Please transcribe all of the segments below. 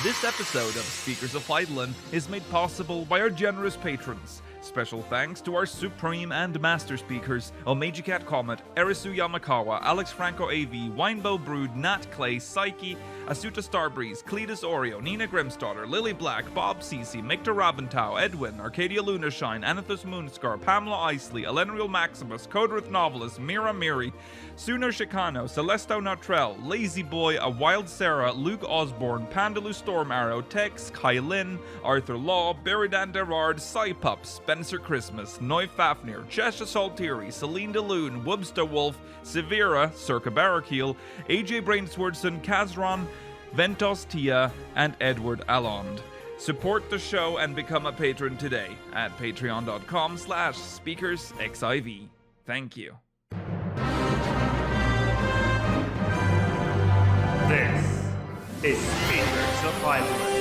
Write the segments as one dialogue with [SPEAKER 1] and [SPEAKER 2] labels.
[SPEAKER 1] This episode of Speakers of Eidolon is made possible by our generous patrons. Special thanks to our Supreme and Master Speakers, Omeji Cat Comet, Erisu Yamakawa, Alex Franco AV, Winebow Brood, Nat Clay, Psyche, Asuta Starbreeze, Cletus Oreo, Nina Grimsdaughter, Lily Black, Bob Cece, Mictor Rabentau, Edwin, Arcadia Lunashine, Anathus Moonscar, Pamela Isley, Elenriel Maximus, Codrith Novelist, Mira Miri, Suno Chicano, Celesto Nautrell, Lazy Boy, A Wild Sarah, Luke Osborne, Pandalu Storm Arrow, Tex, Kylin, Arthur Law, Beridan Derard, Cypup, Spencer Christmas, Noy Fafnir, Cheshire Saltiri, Celine DeLune, Wubsta Wolf, Severa, Circa Barrakiel, AJ Brainswordson, Kazron, Ventos Tia, and Edward Allond. Support the show and become a patron today at patreon.com/speakersxiv. Thank you.
[SPEAKER 2] This is Speakers of Eidolon.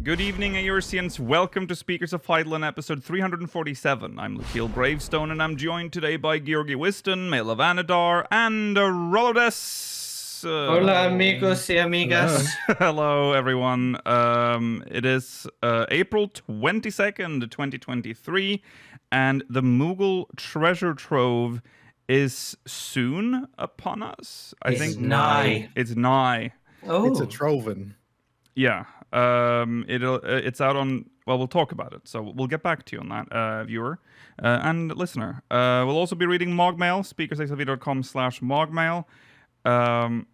[SPEAKER 1] Good evening, Aursians. Welcome to Speakers of Eidolon, episode 347. I'm Lukiel Bravestone, and I'm joined today by Georgi Wiston, Mail of Anadar, and Rolodes.
[SPEAKER 3] Hola, amigos y amigas.
[SPEAKER 1] Hello, everyone. It is April 22nd, 2023, and the Moogle Treasure Trove is soon upon us.
[SPEAKER 3] It's nigh.
[SPEAKER 1] It's nigh.
[SPEAKER 3] Oh,
[SPEAKER 4] It's a Troven.
[SPEAKER 1] Yeah. It's out on. Well, we'll talk about it. So we'll get back to you on that, viewer and listener. We'll also be reading MogMail, speakersxiv.com/MogMail.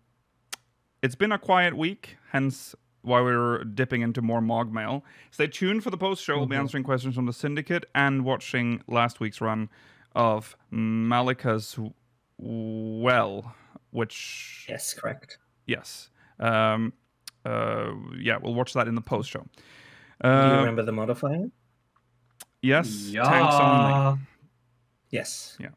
[SPEAKER 1] It's been a quiet week, hence why we're dipping into more MogMail. Stay tuned for the post show. We'll be answering questions from the Syndicate and watching last week's run of Malika's Well, which
[SPEAKER 3] yes, correct.
[SPEAKER 1] yes. Yeah, we'll watch that in the post show.
[SPEAKER 3] Do you remember the modifier?
[SPEAKER 1] Yes,
[SPEAKER 3] Yeah.
[SPEAKER 1] tanks only.
[SPEAKER 3] Yes.
[SPEAKER 1] Yeah.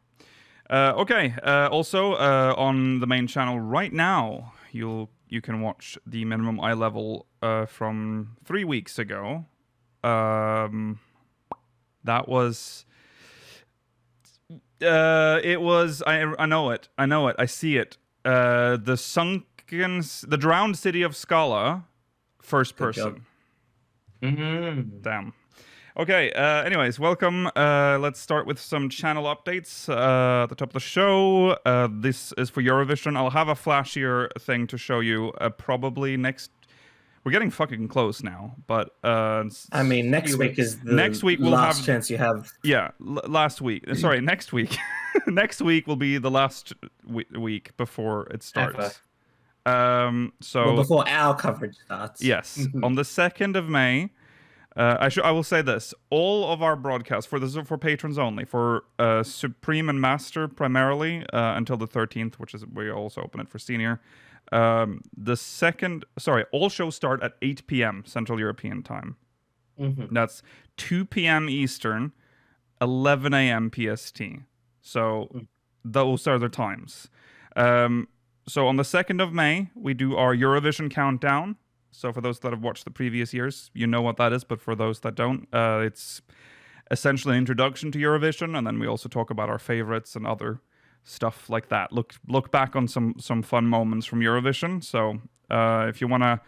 [SPEAKER 1] Okay. Also, on the main channel right now, you can watch the minimum eye level from 3 weeks ago. That was. It was. I know it. I see it. The drowned city of Scala, first person.
[SPEAKER 3] Mm-hmm.
[SPEAKER 1] Damn. Okay, anyways, welcome. Let's start with some channel updates at the top of the show. This is for Eurovision. I'll have a flashier thing to show you probably next... We're getting fucking close now, but...
[SPEAKER 3] I mean, next week is the
[SPEAKER 1] next week we'll
[SPEAKER 3] last
[SPEAKER 1] have,
[SPEAKER 3] chance you have.
[SPEAKER 1] Yeah, last week. Sorry, next week. Next week will be the last week before it starts.
[SPEAKER 3] Ever.
[SPEAKER 1] So
[SPEAKER 3] before our coverage starts.
[SPEAKER 1] Yes, on the 2nd of May, I will say this: all of our broadcasts for patrons only, for Supreme and Master primarily until the 13th, which is we also open it for Senior. All shows start at 8 p.m. Central European Time.
[SPEAKER 3] Mm-hmm.
[SPEAKER 1] That's 2 p.m. Eastern, 11 a.m. PST. So those are the times. So on the 2nd of May, we do our Eurovision countdown. So for those that have watched the previous years, you know what that is. But for those that don't, it's essentially an introduction to Eurovision. And then we also talk about our favorites and other stuff like that. Look back on some fun moments from Eurovision. So if you want to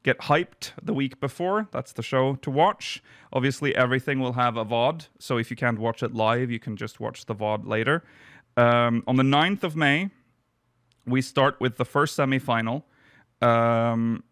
[SPEAKER 1] get hyped the week before, that's the show to watch. Obviously, everything will have a VOD. So if you can't watch it live, you can just watch the VOD later. On the 9th of May, we start with the first semifinal, again,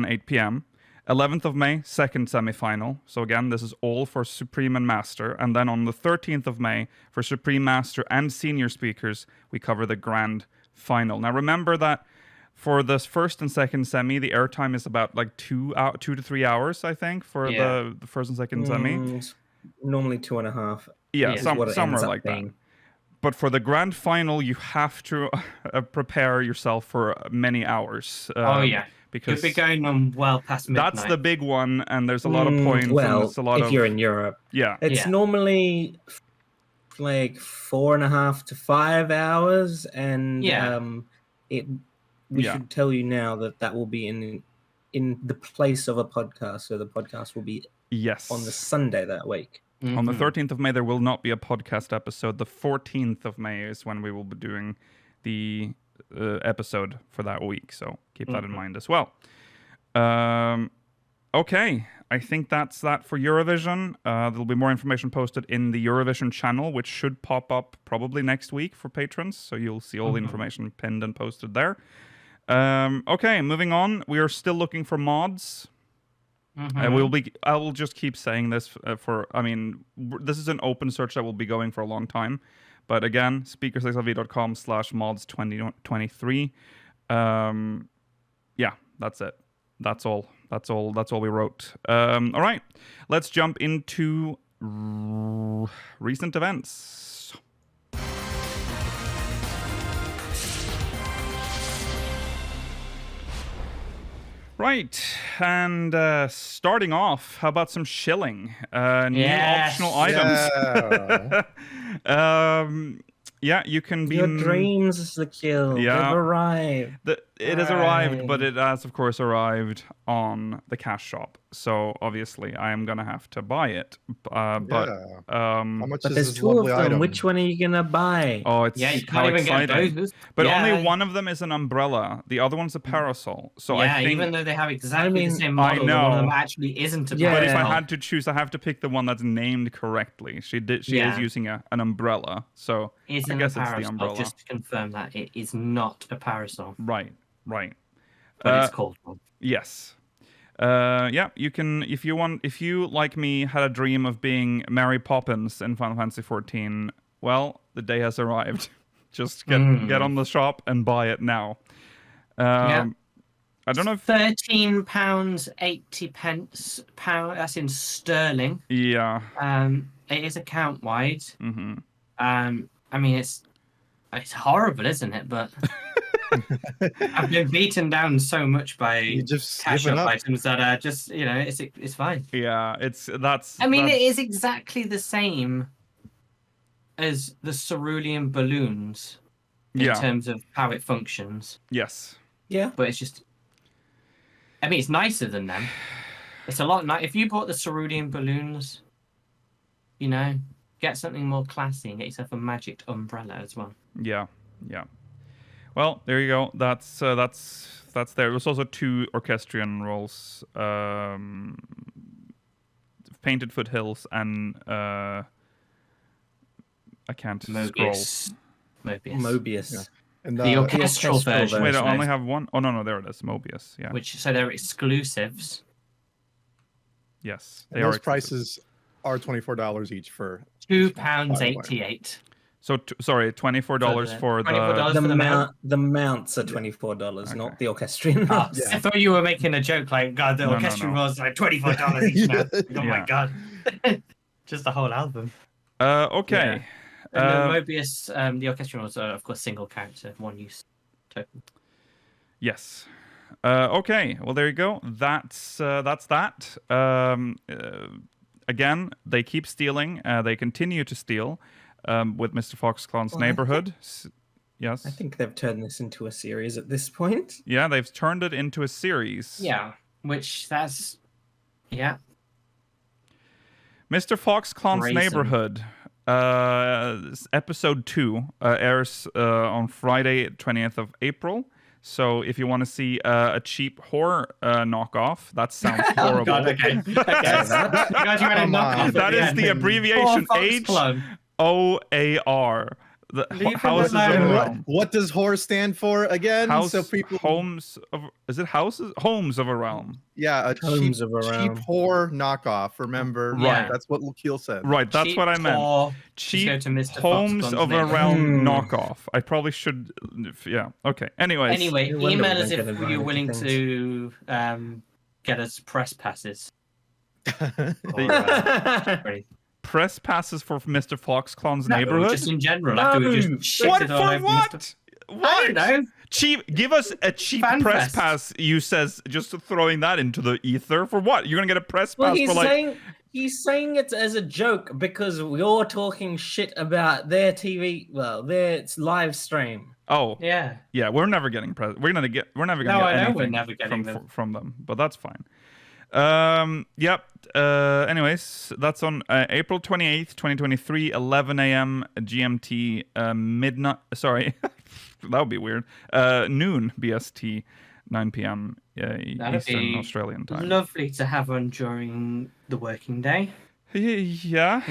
[SPEAKER 1] 8 p.m. 11th of May, second semifinal. So again, this is all for Supreme and Master. And then on the 13th of May, for Supreme Master and Senior Speakers, we cover the grand final. Now remember that for this first and second semi, the airtime is about like 2 to 3 hours, I think, for the first and second semi.
[SPEAKER 3] Normally 2.5.
[SPEAKER 1] Yeah, somewhere like that. But for the grand final, you have to prepare yourself for many hours.
[SPEAKER 4] You'll be going on well past midnight.
[SPEAKER 1] That's the big one, and there's a lot of points.
[SPEAKER 3] Well,
[SPEAKER 1] and it's a lot
[SPEAKER 3] if you're in Europe, it's normally like 4.5 to 5 hours, and we should tell you now that will be in the place of a podcast, so the podcast will be on the Sunday that week.
[SPEAKER 1] On the 13th of May, there will not be a podcast episode. The 14th of May is when we will be doing the episode for that week. So keep that in mind as well. Okay, I think that's that for Eurovision. There'll be more information posted in the Eurovision channel, which should pop up probably next week for patrons. So you'll see all the information pinned and posted there. Okay, moving on. We are still looking for mods. I will just keep saying this this is an open search that will be going for a long time. But again, speakersxlv.com/mods2023. That's it. That's all we wrote. All right, let's jump into recent events. Right, and starting off, how about some shilling? New optional items. You can be...
[SPEAKER 3] Your dreams, the kill. They've arrived.
[SPEAKER 1] It has arrived, but it has, of course, arrived on the cash shop. So, obviously, I am going to have to buy it. How
[SPEAKER 5] much
[SPEAKER 3] but
[SPEAKER 5] is
[SPEAKER 3] there's
[SPEAKER 5] this
[SPEAKER 3] 2 of them.
[SPEAKER 5] item?
[SPEAKER 3] Which one are you going to buy?
[SPEAKER 1] Oh, it's
[SPEAKER 4] you can't even get those.
[SPEAKER 1] But only one of them is an umbrella. The other one's a parasol. So I think...
[SPEAKER 4] even though they have exactly the same model, one of them actually isn't a parasol.
[SPEAKER 1] But if I had to choose, I have to pick the one that's named correctly. She is using an umbrella. So I guess it's the umbrella.
[SPEAKER 4] Just to confirm that it is not a parasol.
[SPEAKER 1] Right.
[SPEAKER 4] But it's called one.
[SPEAKER 1] Yes. You can, if you, like me, had a dream of being Mary Poppins in Final Fantasy XIV, well, the day has arrived. Just get on the shop and buy it now. I don't know if...
[SPEAKER 4] £13.80 pound, that's in sterling.
[SPEAKER 1] Yeah.
[SPEAKER 4] It is account wide. I mean, it's horrible, isn't it? But I've been beaten down so much by cash up items that it's fine.
[SPEAKER 1] Yeah, it
[SPEAKER 4] is exactly the same as the cerulean balloons in terms of how it functions.
[SPEAKER 1] Yes.
[SPEAKER 3] Yeah.
[SPEAKER 4] But it's just... it's nicer than them. It's a lot nicer. If you bought the cerulean balloons, get something more classy and get yourself a magic umbrella as well.
[SPEAKER 1] Yeah. Well, there you go. That's there. There's also 2 orchestrion rolls, Painted Foothills and I can't scroll.
[SPEAKER 3] Mobius.
[SPEAKER 5] Yeah. And
[SPEAKER 4] the orchestral version.
[SPEAKER 1] Wait, I only have one. Oh no, there it is. Mobius. Yeah.
[SPEAKER 4] So they're exclusives.
[SPEAKER 1] Yes,
[SPEAKER 5] they are. Those prices are $24 each for
[SPEAKER 4] £2.88.
[SPEAKER 1] So sorry, $24 for
[SPEAKER 3] the mounts are $24, not the orchestrion.
[SPEAKER 4] I thought you were making a joke, like, God, the orchestrion was like $24 each now. Oh my God, just the whole album.
[SPEAKER 1] Okay.
[SPEAKER 4] And the Mobius, the orchestrion was, of course, single character, one use token.
[SPEAKER 1] Yes. Okay. Well, there you go. That's that. Again, they keep stealing. They continue to steal. With Mr. Foxclon's neighborhood. Yes.
[SPEAKER 3] I think they've turned this into a series at this point.
[SPEAKER 1] Yeah, they've turned it into a series.
[SPEAKER 4] Yeah, Mr.
[SPEAKER 1] Foxclon's Neighborhood, episode 2, airs on Friday, 20th of April. So if you want to see a cheap horror knockoff, that sounds horrible.
[SPEAKER 4] God, okay.
[SPEAKER 1] That is the abbreviation HOAR. Houses of a Realm.
[SPEAKER 5] What does horror stand for again?
[SPEAKER 1] Homes of a Realm.
[SPEAKER 5] Yeah, a cheap horror knockoff. Remember,
[SPEAKER 1] right?
[SPEAKER 5] That's what Lakil said.
[SPEAKER 1] Right, that's what I meant. Cheap Homes of a Realm knockoff. I probably should. Yeah. Okay. Anyway,
[SPEAKER 4] email us if you're willing to get us press passes.
[SPEAKER 1] Press passes for Mr. Foxclon's Neighborhood?
[SPEAKER 4] Just in general. After we just shit it all over
[SPEAKER 1] what?
[SPEAKER 4] I don't know.
[SPEAKER 1] Cheap. Give us a cheap press pass. You says just throwing that into the ether for what? You're gonna get a press pass for like.
[SPEAKER 3] He's saying it as a joke because you're talking shit about their TV. Well, their live stream.
[SPEAKER 1] Oh
[SPEAKER 4] yeah.
[SPEAKER 1] We're never getting we're never gonna get anything from them, but that's fine. Anyways, that's on April 28th, 2023, 11 a.m. GMT, midnight. Sorry, that would be weird. Noon BST, 9 p.m. Eastern Australian time.
[SPEAKER 4] Lovely to have on during the working day.
[SPEAKER 1] Yeah.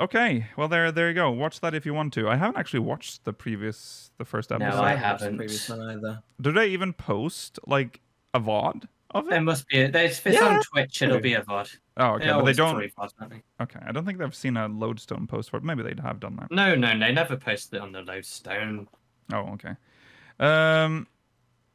[SPEAKER 1] Okay. Well, there you go. Watch that if you want to. I haven't actually watched the first episode.
[SPEAKER 4] No, I haven't.
[SPEAKER 3] The previous one either.
[SPEAKER 1] Do they even post like a VOD of it?
[SPEAKER 4] There must be. If it's on Twitch, it'll be a VOD.
[SPEAKER 1] Oh, okay. But they don't.
[SPEAKER 4] VODs,
[SPEAKER 1] okay. I don't think they've seen a Lodestone post for it. Maybe they have done that.
[SPEAKER 4] No, they never posted it on the Lodestone.
[SPEAKER 1] Oh, okay.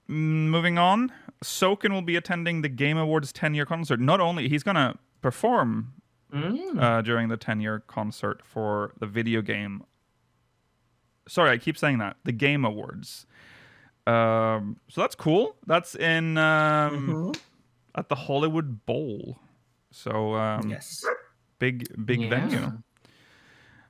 [SPEAKER 1] Moving on. Soken will be attending the Game Awards 10-year concert. Not only he's gonna perform during the 10-year concert for the video game. Sorry, I keep saying that. The Game Awards. So that's cool. That's in at the Hollywood Bowl. So
[SPEAKER 3] yes,
[SPEAKER 1] big venue.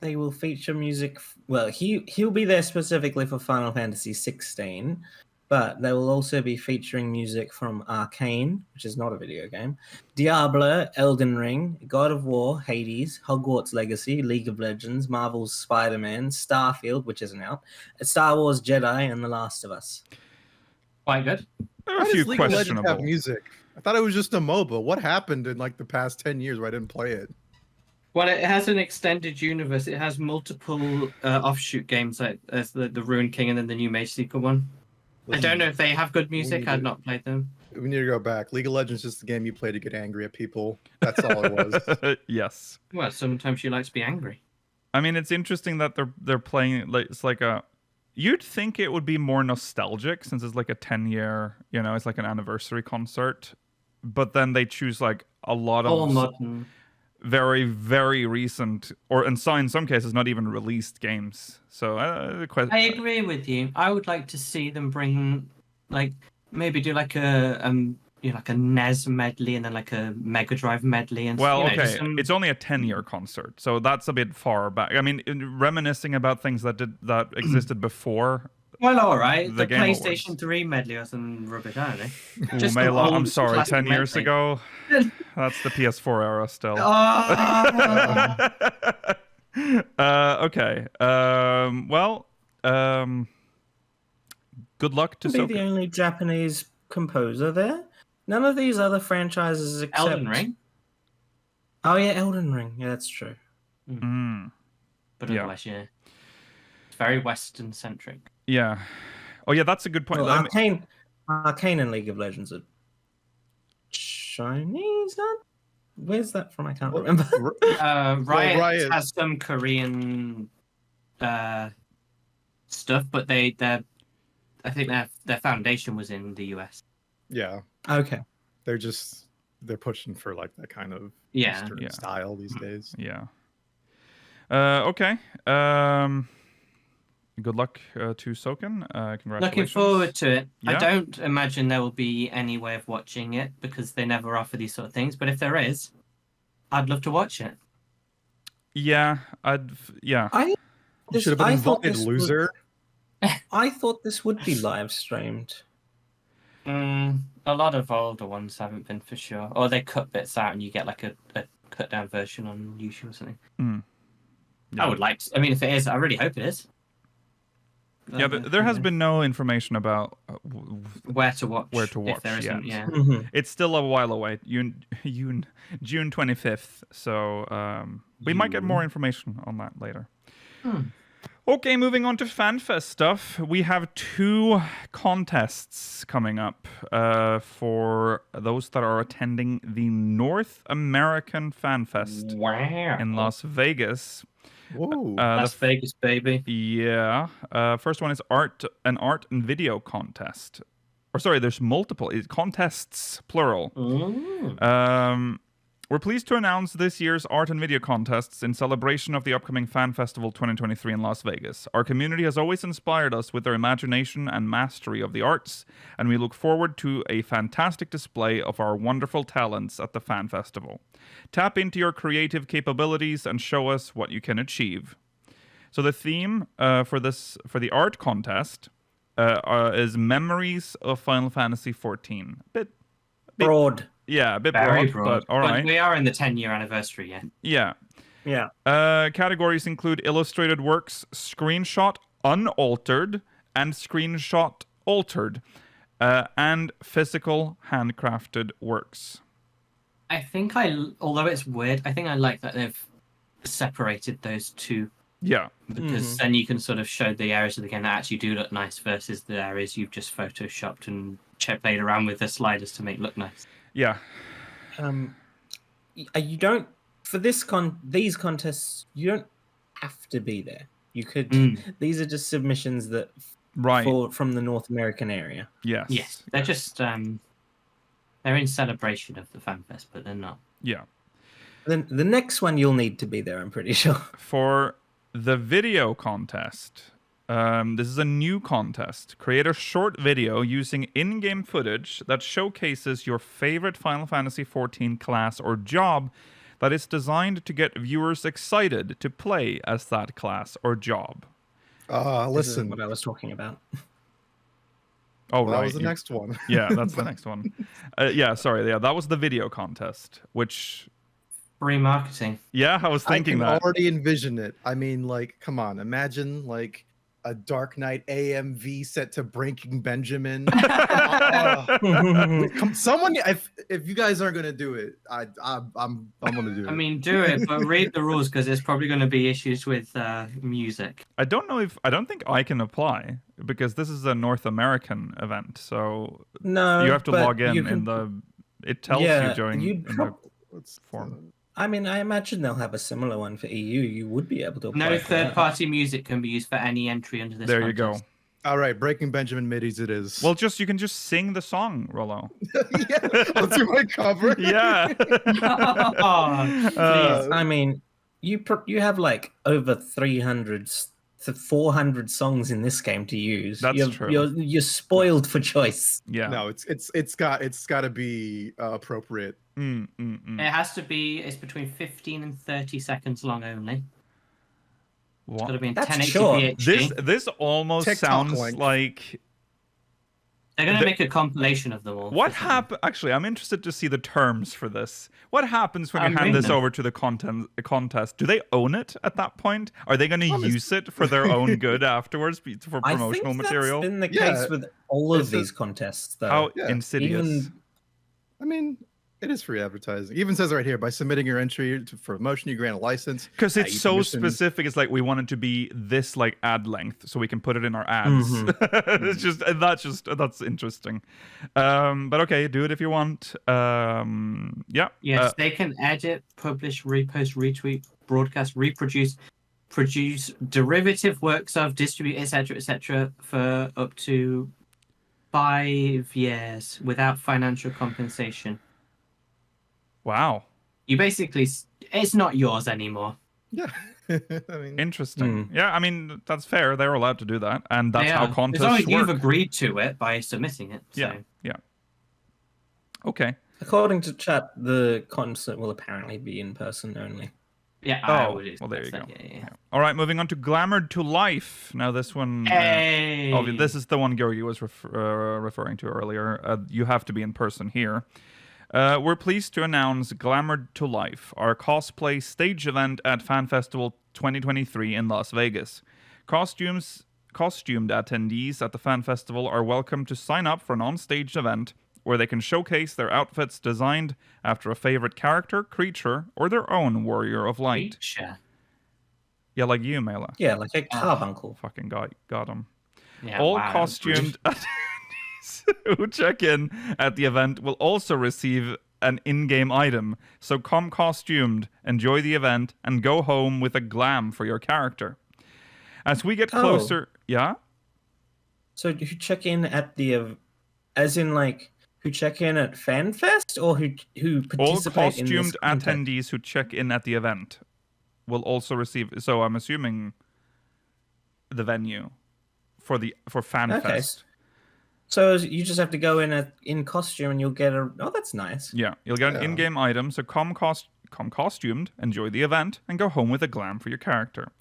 [SPEAKER 3] They will feature music. Well, he'll be there specifically for Final Fantasy 16. But they will also be featuring music from Arcane, which is not a video game, Diablo, Elden Ring, God of War, Hades, Hogwarts Legacy, League of Legends, Marvel's Spider-Man, Starfield, which isn't out, Star Wars Jedi, and The Last of Us.
[SPEAKER 4] Quite good.
[SPEAKER 1] There are a few
[SPEAKER 5] League of Legends
[SPEAKER 1] questionable.
[SPEAKER 5] have music. I thought it was just a MOBA. What happened in like the past 10 years where I didn't play it?
[SPEAKER 4] Well, it has an extended universe. It has multiple offshoot games like there's the Ruined King and then the new Mage Seeker one. I don't know if they have good music. I've not played them.
[SPEAKER 5] We need to go back. League of Legends is just the game you play to get angry at people. That's all it was.
[SPEAKER 1] Yes.
[SPEAKER 4] Well, sometimes you like to be angry.
[SPEAKER 1] I mean, it's interesting that they're playing like it's like a. You'd think it would be more nostalgic since it's like a 10-year, it's like an anniversary concert, but then they choose like a lot of
[SPEAKER 4] modern.
[SPEAKER 1] Very, very recent, or in some cases, not even released games. So
[SPEAKER 4] I agree with you. I would like to see them bring, like, maybe do like a like a NES medley and then like a Mega Drive medley. And
[SPEAKER 1] okay, it's only a 10-year concert, so that's a bit far back. I mean, reminiscing about things that existed before.
[SPEAKER 4] Well, all right. The PlayStation Awards. 3 medley or some rubbish, I don't know.
[SPEAKER 1] Just I'm sorry, 10 years ago. That's the PS4 era still. Okay. Good luck to
[SPEAKER 3] Soken. Be the only Japanese composer there. None of these other franchises except
[SPEAKER 4] Elden Ring.
[SPEAKER 3] Oh yeah, Elden Ring. Yeah, that's true.
[SPEAKER 4] But otherwise, yeah, it's very Western centric.
[SPEAKER 1] Yeah. Oh yeah, that's a good point.
[SPEAKER 3] Well, Arcane and League of Legends are Chinese. Where's that from? I can't remember.
[SPEAKER 4] Riot has some Korean stuff, but I think their foundation was in the US.
[SPEAKER 5] Yeah.
[SPEAKER 3] Okay.
[SPEAKER 5] They're pushing for like that kind of Eastern style these days.
[SPEAKER 1] Yeah. Okay. Good luck to Soken. Congratulations.
[SPEAKER 4] Looking forward to it.
[SPEAKER 1] Yeah.
[SPEAKER 4] I don't imagine there will be any way of watching it because they never offer these sort of things. But if there is, I'd love to watch it.
[SPEAKER 1] Yeah,
[SPEAKER 5] You should have been invited, loser.
[SPEAKER 3] I thought this would be live streamed.
[SPEAKER 4] A lot of older ones haven't been for sure. Or they cut bits out and you get like a cut down version on YouTube or something.
[SPEAKER 1] Yeah.
[SPEAKER 4] I would like to. I mean, if it is, I really hope it is.
[SPEAKER 1] Yeah, but there has been no information about
[SPEAKER 4] where to watch.
[SPEAKER 1] If
[SPEAKER 4] there isn't,
[SPEAKER 1] yet. It's still a while away. June 25th. So we might get more information on that later. Okay, moving on to FanFest stuff. We have 2 contests coming up for those that are attending the North American FanFest in Las Vegas.
[SPEAKER 5] Whoa,
[SPEAKER 4] Las Vegas, baby.
[SPEAKER 1] Yeah. First one is an art and video contest. Or sorry, there's multiple. It's contests, plural. We're pleased to announce this year's art and video contests in celebration of the upcoming Fan Festival 2023 in Las Vegas. Our community has always inspired us with their imagination and mastery of the arts, and we look forward to a fantastic display of our wonderful talents at the Fan Festival. Tap into your creative capabilities and show us what you can achieve. So the theme for the art contest is Memories of Final Fantasy XIV. A bit
[SPEAKER 3] broad.
[SPEAKER 1] Yeah, a bit
[SPEAKER 4] Very
[SPEAKER 1] broad, but all right.
[SPEAKER 4] But we are in the 10-year anniversary,
[SPEAKER 1] yeah.
[SPEAKER 3] Yeah.
[SPEAKER 1] Categories include illustrated works, screenshot unaltered, and screenshot altered, and physical handcrafted works.
[SPEAKER 4] I think although it's weird, I think I like that they've separated those two.
[SPEAKER 1] Yeah.
[SPEAKER 4] Because then you can sort of show the areas of the game that actually do look nice versus the areas you've just photoshopped and played around with the sliders to make look nice.
[SPEAKER 1] Yeah.
[SPEAKER 3] You don't for these contests. You don't have to be there. You could. These are just submissions that from the North American area.
[SPEAKER 1] Yes.
[SPEAKER 4] They're just they're in celebration of the FanFest, but they're not.
[SPEAKER 1] Yeah.
[SPEAKER 3] Then the next one you'll need to be there. I'm pretty sure.
[SPEAKER 1] For the video contest. This is a new contest. Create a short video using in-game footage that showcases your favorite Final Fantasy XIV class or job that is designed to get viewers excited to play as that class or job.
[SPEAKER 3] Listen. This is what I was talking about.
[SPEAKER 1] Oh, right.
[SPEAKER 5] That was the next one.
[SPEAKER 1] Yeah, that's the next one. That was the video contest, which...
[SPEAKER 4] Free marketing.
[SPEAKER 1] Yeah, I was thinking that.
[SPEAKER 5] I can already envision it. I mean, like, come on. Imagine, like, a Dark Knight AMV set to Breaking Benjamin. Someone, if you guys aren't gonna do it, I'm gonna do it.
[SPEAKER 4] I mean, do it, but read the rules because there's probably going to be issues with music.
[SPEAKER 1] I don't think I can apply because this is a North American event, so
[SPEAKER 3] no,
[SPEAKER 1] you have to log in it tells you during the form.
[SPEAKER 3] I mean, I imagine they'll have a similar one for EU. You would be able to apply.
[SPEAKER 4] No third-party music can be used for any entry under this.
[SPEAKER 1] There
[SPEAKER 4] contest.
[SPEAKER 1] You go.
[SPEAKER 5] All right, Breaking Benjamin middies it is.
[SPEAKER 1] Well, you can just sing the song, Rollo.
[SPEAKER 5] Yeah, I'll do my cover.
[SPEAKER 1] Yeah.
[SPEAKER 3] I mean, you have like over 300 to 400 songs in this game to use.
[SPEAKER 1] That's true.
[SPEAKER 3] You're spoiled for choice.
[SPEAKER 1] Yeah.
[SPEAKER 5] No, it's got to be appropriate.
[SPEAKER 4] It has to be. It's between 15 and 30 seconds long only. What? It's got to be in 1080p HD.
[SPEAKER 1] This almost sounds like
[SPEAKER 4] they're going to make a compilation of them all.
[SPEAKER 1] What happens? Actually, I'm interested to see the terms for this. What happens when you hand this over to the contest? Do they own it at that point? Are they going to use it for their own good afterwards for promotional material?
[SPEAKER 3] That's been the case with all of these contests, though.
[SPEAKER 1] How insidious!
[SPEAKER 5] I mean, it is free advertising. It even says right here, by submitting your entry for promotion, you grant a license.
[SPEAKER 1] Because it's so specific. It's like we want it to be this like ad length, so we can put it in our ads. It's that's interesting. But okay, do it if you want. Yeah.
[SPEAKER 4] Yes, they can edit, publish, repost, retweet, broadcast, reproduce, produce derivative works of, distribute, etc., for up to 5 years without financial compensation.
[SPEAKER 1] Wow.
[SPEAKER 4] You basically, it's not yours anymore.
[SPEAKER 5] Yeah. I mean,
[SPEAKER 1] interesting. Yeah, I mean, that's fair. They're allowed to do that. And that's how contests
[SPEAKER 4] work. As long as
[SPEAKER 1] work.
[SPEAKER 4] you've agreed to it by submitting it. So.
[SPEAKER 1] Yeah. Okay.
[SPEAKER 3] According to chat, the concert will apparently be in person only.
[SPEAKER 4] Yeah.
[SPEAKER 1] Well, there you go. Yeah. All right, moving on to Glamored to Life. Now, this one...
[SPEAKER 4] Hey!
[SPEAKER 1] This is the one Georgi was referring to earlier. You have to be in person here. We're pleased to announce Glamored to Life, our cosplay stage event at Fan Festival 2023 in Las Vegas. Costumed attendees at the Fan Festival are welcome to sign up for an on-stage event where they can showcase their outfits designed after a favorite character, creature, or their own warrior of light.
[SPEAKER 4] Creature?
[SPEAKER 1] Yeah, like you, Mela.
[SPEAKER 3] Yeah, like a carbuncle.
[SPEAKER 1] Fucking got him.
[SPEAKER 4] Yeah,
[SPEAKER 1] all costumed attendees who check in at the event will also receive an in-game item. So come costumed, enjoy the event, and go home with a glam for your character. As we get closer... Yeah?
[SPEAKER 3] So you check in at the... As in, like... who check in at FanFest or who participate in this
[SPEAKER 1] all costumed
[SPEAKER 3] content?
[SPEAKER 1] attendees who check in at the event will also receive. So I'm assuming the venue for FanFest.
[SPEAKER 3] Okay. So you just have to go in costume and you'll get a. Oh, that's nice.
[SPEAKER 1] Yeah, you'll get an in-game item. So come costumed, enjoy the event, and go home with a glam for your character.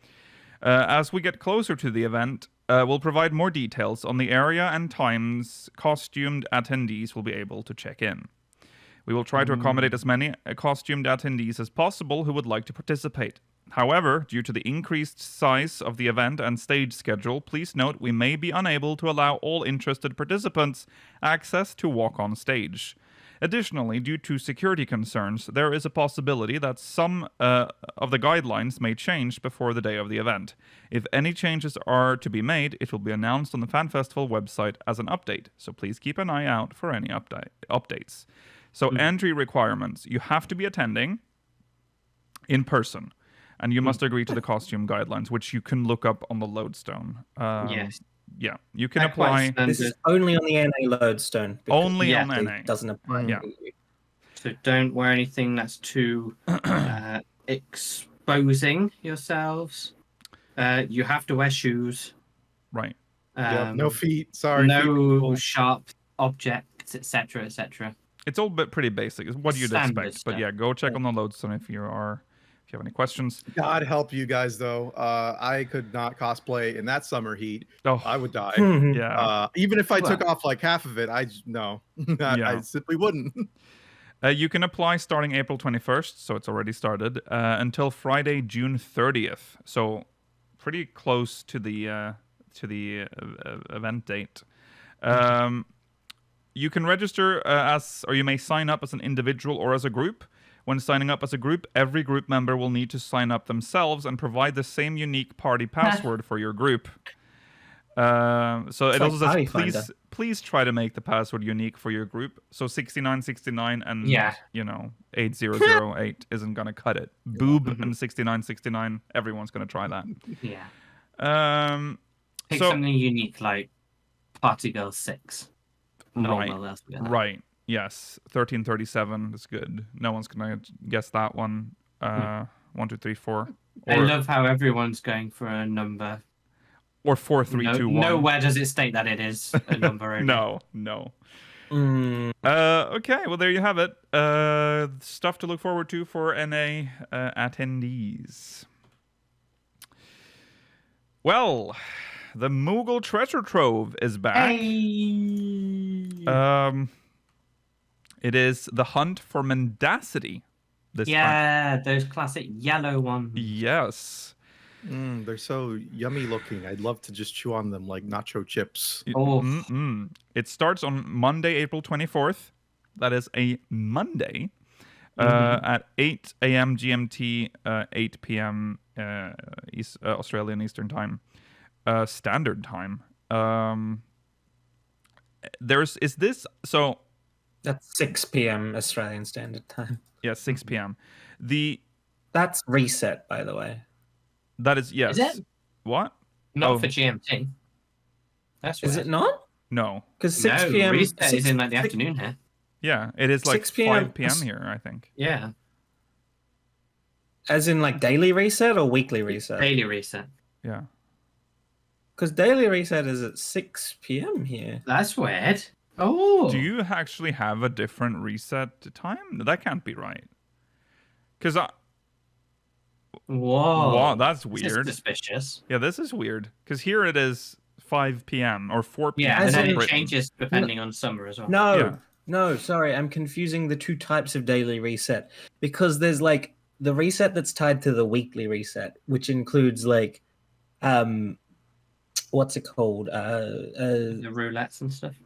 [SPEAKER 1] As we get closer to the event, we'll provide more details on the area and times costumed attendees will be able to check in. We will try to accommodate as many costumed attendees as possible who would like to participate. However, due to the increased size of the event and stage schedule, please note we may be unable to allow all interested participants access to walk on stage. Additionally, due to security concerns, there is a possibility that some of the guidelines may change before the day of the event. If any changes are to be made, it will be announced on the Fan Festival website as an update, so please keep an eye out for any updates. So entry requirements. You have to be attending in person, and you must agree to the costume guidelines, which you can look up on the Lodestone.
[SPEAKER 4] Yes.
[SPEAKER 1] Yeah, you can apply.
[SPEAKER 3] This is only on the NA Lodestone.
[SPEAKER 1] Only on NA.
[SPEAKER 3] It doesn't apply.
[SPEAKER 1] Yeah.
[SPEAKER 4] So don't wear anything that's too exposing yourselves. You have to wear shoes.
[SPEAKER 1] Right.
[SPEAKER 5] No feet. Sorry.
[SPEAKER 4] No sharp objects, etc., etc.
[SPEAKER 1] It's all pretty basic. It's what you'd
[SPEAKER 4] Standard
[SPEAKER 1] expect.
[SPEAKER 4] stuff.
[SPEAKER 1] But yeah, go check on the Lodestone if you have any questions.
[SPEAKER 5] God help you guys, though. I could not cosplay in that summer heat.
[SPEAKER 1] Oh,
[SPEAKER 5] I would die.
[SPEAKER 1] yeah.
[SPEAKER 5] Even if I took off like half of it, I simply wouldn't.
[SPEAKER 1] You can apply starting April 21st, so it's already started, until Friday, June 30th. So pretty close to the event date. You can register or you may sign up as an individual or as a group. When signing up as a group, every group member will need to sign up themselves and provide the same unique party password for your group. So it also says, please try to make the password unique for your group. So 6969 and 8008 isn't gonna cut it. Boob and 6969, everyone's gonna try that.
[SPEAKER 4] Yeah. Pick something unique like Party Girl 6.
[SPEAKER 1] Right. Yes. 1337 is good. No one's gonna guess that one. 1, 2, 3, 4.
[SPEAKER 4] I love how everyone's going for a number.
[SPEAKER 1] Or 4, 3, 2, 1.
[SPEAKER 4] Nowhere does it state that it is a number. Only.
[SPEAKER 1] No. Okay, well there you have it. Stuff to look forward to for NA attendees. Well, the Moogle Treasure Trove is back.
[SPEAKER 4] Hey.
[SPEAKER 1] It is the hunt for Mendacity.
[SPEAKER 4] Those classic yellow ones.
[SPEAKER 1] Yes.
[SPEAKER 5] They're so yummy looking. I'd love to just chew on them like nacho chips.
[SPEAKER 1] It starts on Monday, April 24th. That is a Monday at 8 a.m. GMT, 8 p.m. Australian Eastern Time, Standard Time.
[SPEAKER 3] That's 6 p.m. Australian Standard Time.
[SPEAKER 1] Yeah, 6 p.m.
[SPEAKER 3] That's reset, by the way.
[SPEAKER 1] That is, yes.
[SPEAKER 4] Is it?
[SPEAKER 1] What?
[SPEAKER 4] Not for GMT. That's right.
[SPEAKER 3] Is it not?
[SPEAKER 1] No.
[SPEAKER 3] Because 6 p.m.
[SPEAKER 4] Reset is in like the afternoon here.
[SPEAKER 1] Yeah, it is like
[SPEAKER 3] 6 p.m.
[SPEAKER 1] 5 p.m. here, I think.
[SPEAKER 4] Yeah.
[SPEAKER 3] As in like daily reset or weekly reset?
[SPEAKER 4] Daily reset.
[SPEAKER 1] Yeah.
[SPEAKER 3] Because daily reset is at 6 p.m. here.
[SPEAKER 4] That's weird. Oh.
[SPEAKER 1] Do you actually have a different reset time? That can't be right. Because
[SPEAKER 4] Whoa.
[SPEAKER 1] Wow, that's weird.
[SPEAKER 4] This is suspicious.
[SPEAKER 1] Yeah, this is weird. Because here it is 5 p.m. or 4 p.m.
[SPEAKER 4] Yeah, and then it
[SPEAKER 1] Britain.
[SPEAKER 4] changes depending on summer as well.
[SPEAKER 3] No, sorry. I'm confusing the two types of daily reset. Because there's like the reset that's tied to the weekly reset, which includes like, what's it called?
[SPEAKER 4] The roulettes and stuff.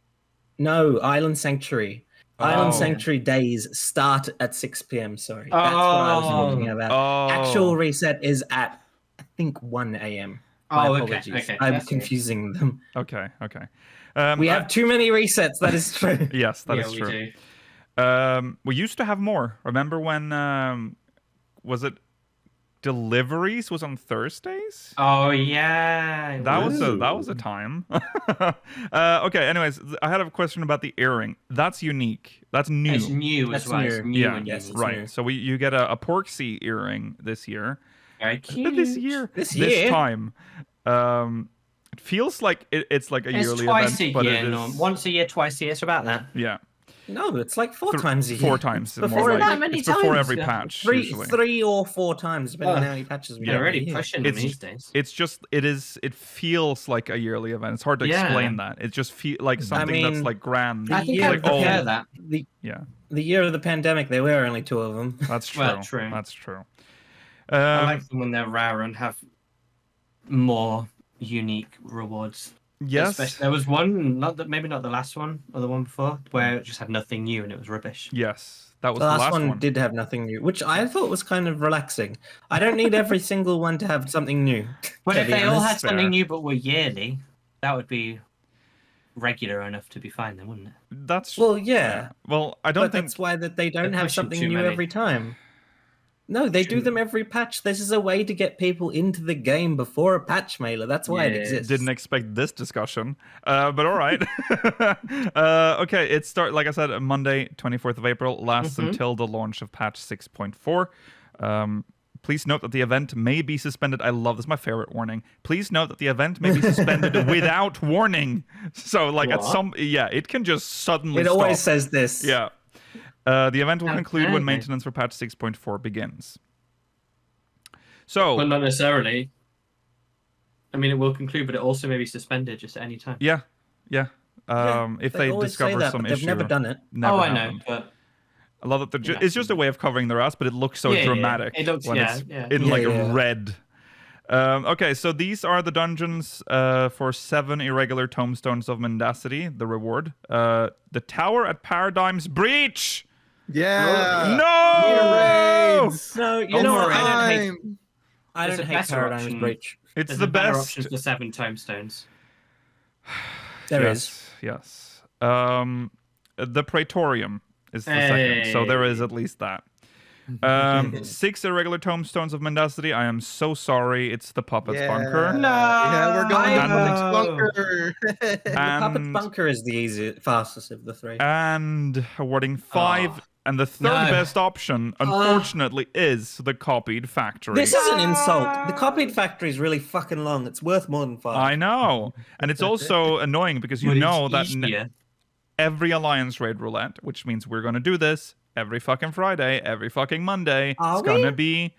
[SPEAKER 3] No, Island Sanctuary. Island Sanctuary days start at 6 p.m. Sorry. That's what I was talking about. Actual reset is at, I think, 1 a.m. My apologies.
[SPEAKER 4] Okay.
[SPEAKER 3] I'm confusing them.
[SPEAKER 1] Okay.
[SPEAKER 3] We have too many resets. That is true.
[SPEAKER 1] Yes, that is true. We used to have more. Remember when, was it deliveries was on Thursdays.
[SPEAKER 4] Oh yeah,
[SPEAKER 1] that was a time. Okay. Anyways, I had a question about the earring. That's unique. That's new.
[SPEAKER 4] It's new as well. It's new and
[SPEAKER 3] yes,
[SPEAKER 4] unique.
[SPEAKER 1] Right.
[SPEAKER 3] New.
[SPEAKER 1] So you get a Porksea earring this year.
[SPEAKER 4] Very cute.
[SPEAKER 1] This time. It feels like it's like a yearly
[SPEAKER 4] twice
[SPEAKER 1] event,
[SPEAKER 4] a
[SPEAKER 1] but
[SPEAKER 4] year.
[SPEAKER 1] it is
[SPEAKER 4] Once a year, twice a year. It's about that.
[SPEAKER 1] yeah.
[SPEAKER 3] No, it's like 4 times a year.
[SPEAKER 1] 4 times.
[SPEAKER 3] Before
[SPEAKER 1] more like,
[SPEAKER 4] that many
[SPEAKER 1] it's before
[SPEAKER 4] times,
[SPEAKER 1] every
[SPEAKER 4] yeah.
[SPEAKER 1] patch.
[SPEAKER 3] 3 or 4 times, depending on how many patches we
[SPEAKER 4] They're
[SPEAKER 3] get.
[SPEAKER 4] already pushing them these days.
[SPEAKER 1] It's just it feels like a yearly event. It's hard to explain that. It just feels like something that's like grand.
[SPEAKER 4] I think
[SPEAKER 1] like,
[SPEAKER 4] prefer that.
[SPEAKER 3] The year of the pandemic, there were only 2 of them.
[SPEAKER 1] That's true.
[SPEAKER 4] Well, true.
[SPEAKER 1] That's true.
[SPEAKER 4] I like them when they're rare and have more unique rewards.
[SPEAKER 1] Yes.
[SPEAKER 4] Especially, there was one, maybe not the last one or the one before, where it just had nothing new and it was rubbish.
[SPEAKER 1] Yes, that was
[SPEAKER 3] the last one. Did have nothing new, which I thought was kind of relaxing. I don't need every single one to have something new.
[SPEAKER 4] But if they all had something new but were yearly, that would be regular enough to be fine then, wouldn't it?
[SPEAKER 3] That's yeah.
[SPEAKER 1] Well, I don't think
[SPEAKER 3] that's why that they don't have something new every time. No, they do them every patch. This is a way to get people into the game before a patch mailer. That's why it exists.
[SPEAKER 1] Didn't expect this discussion, but all right. Okay, it starts, like I said, Monday, 24th of April, lasts until the launch of patch 6.4. Please note that the event may be suspended. I love this. My favorite warning. Please note that the event may be suspended without warning. So, like it can just suddenly stop.
[SPEAKER 3] It always says this.
[SPEAKER 1] Yeah. The event will conclude when maintenance for patch 6.4 begins. So,
[SPEAKER 4] but not necessarily. I mean, it will conclude, but it also may be suspended just at any time.
[SPEAKER 1] Yeah. If they discover some issue,
[SPEAKER 3] they've never done it.
[SPEAKER 1] Never
[SPEAKER 4] I know, but
[SPEAKER 1] I love that it's just a way of covering their ass, but it looks so dramatic.
[SPEAKER 4] It looks,
[SPEAKER 1] when it's in red. Okay, so these are the dungeons for 7 irregular tombstones of Mendacity, the reward. The Tower at Paradigm's Breach!
[SPEAKER 5] Yeah!
[SPEAKER 1] No!
[SPEAKER 3] No, you know what? I don't hate Paradigm's Breach.
[SPEAKER 1] It's the best.
[SPEAKER 4] Options for 7 tombstones.
[SPEAKER 3] There is.
[SPEAKER 1] Yes. The Praetorium is the second, so there is at least that. 6 irregular tombstones of Mendacity. I am so sorry. It's the Puppet's Bunker.
[SPEAKER 5] No! Yeah, we're going to Puppet's Bunker.
[SPEAKER 3] The Puppet's Bunker is the fastest of the 3.
[SPEAKER 1] And awarding 5. And the third best option, unfortunately, is the Copied Factory.
[SPEAKER 3] This is an insult. The Copied Factory is really fucking long. It's worth more than 5.
[SPEAKER 1] I know. And it's also annoying because you know that every Alliance Raid Roulette, which means we're going to do this every fucking Friday, every fucking Monday, it's going to be...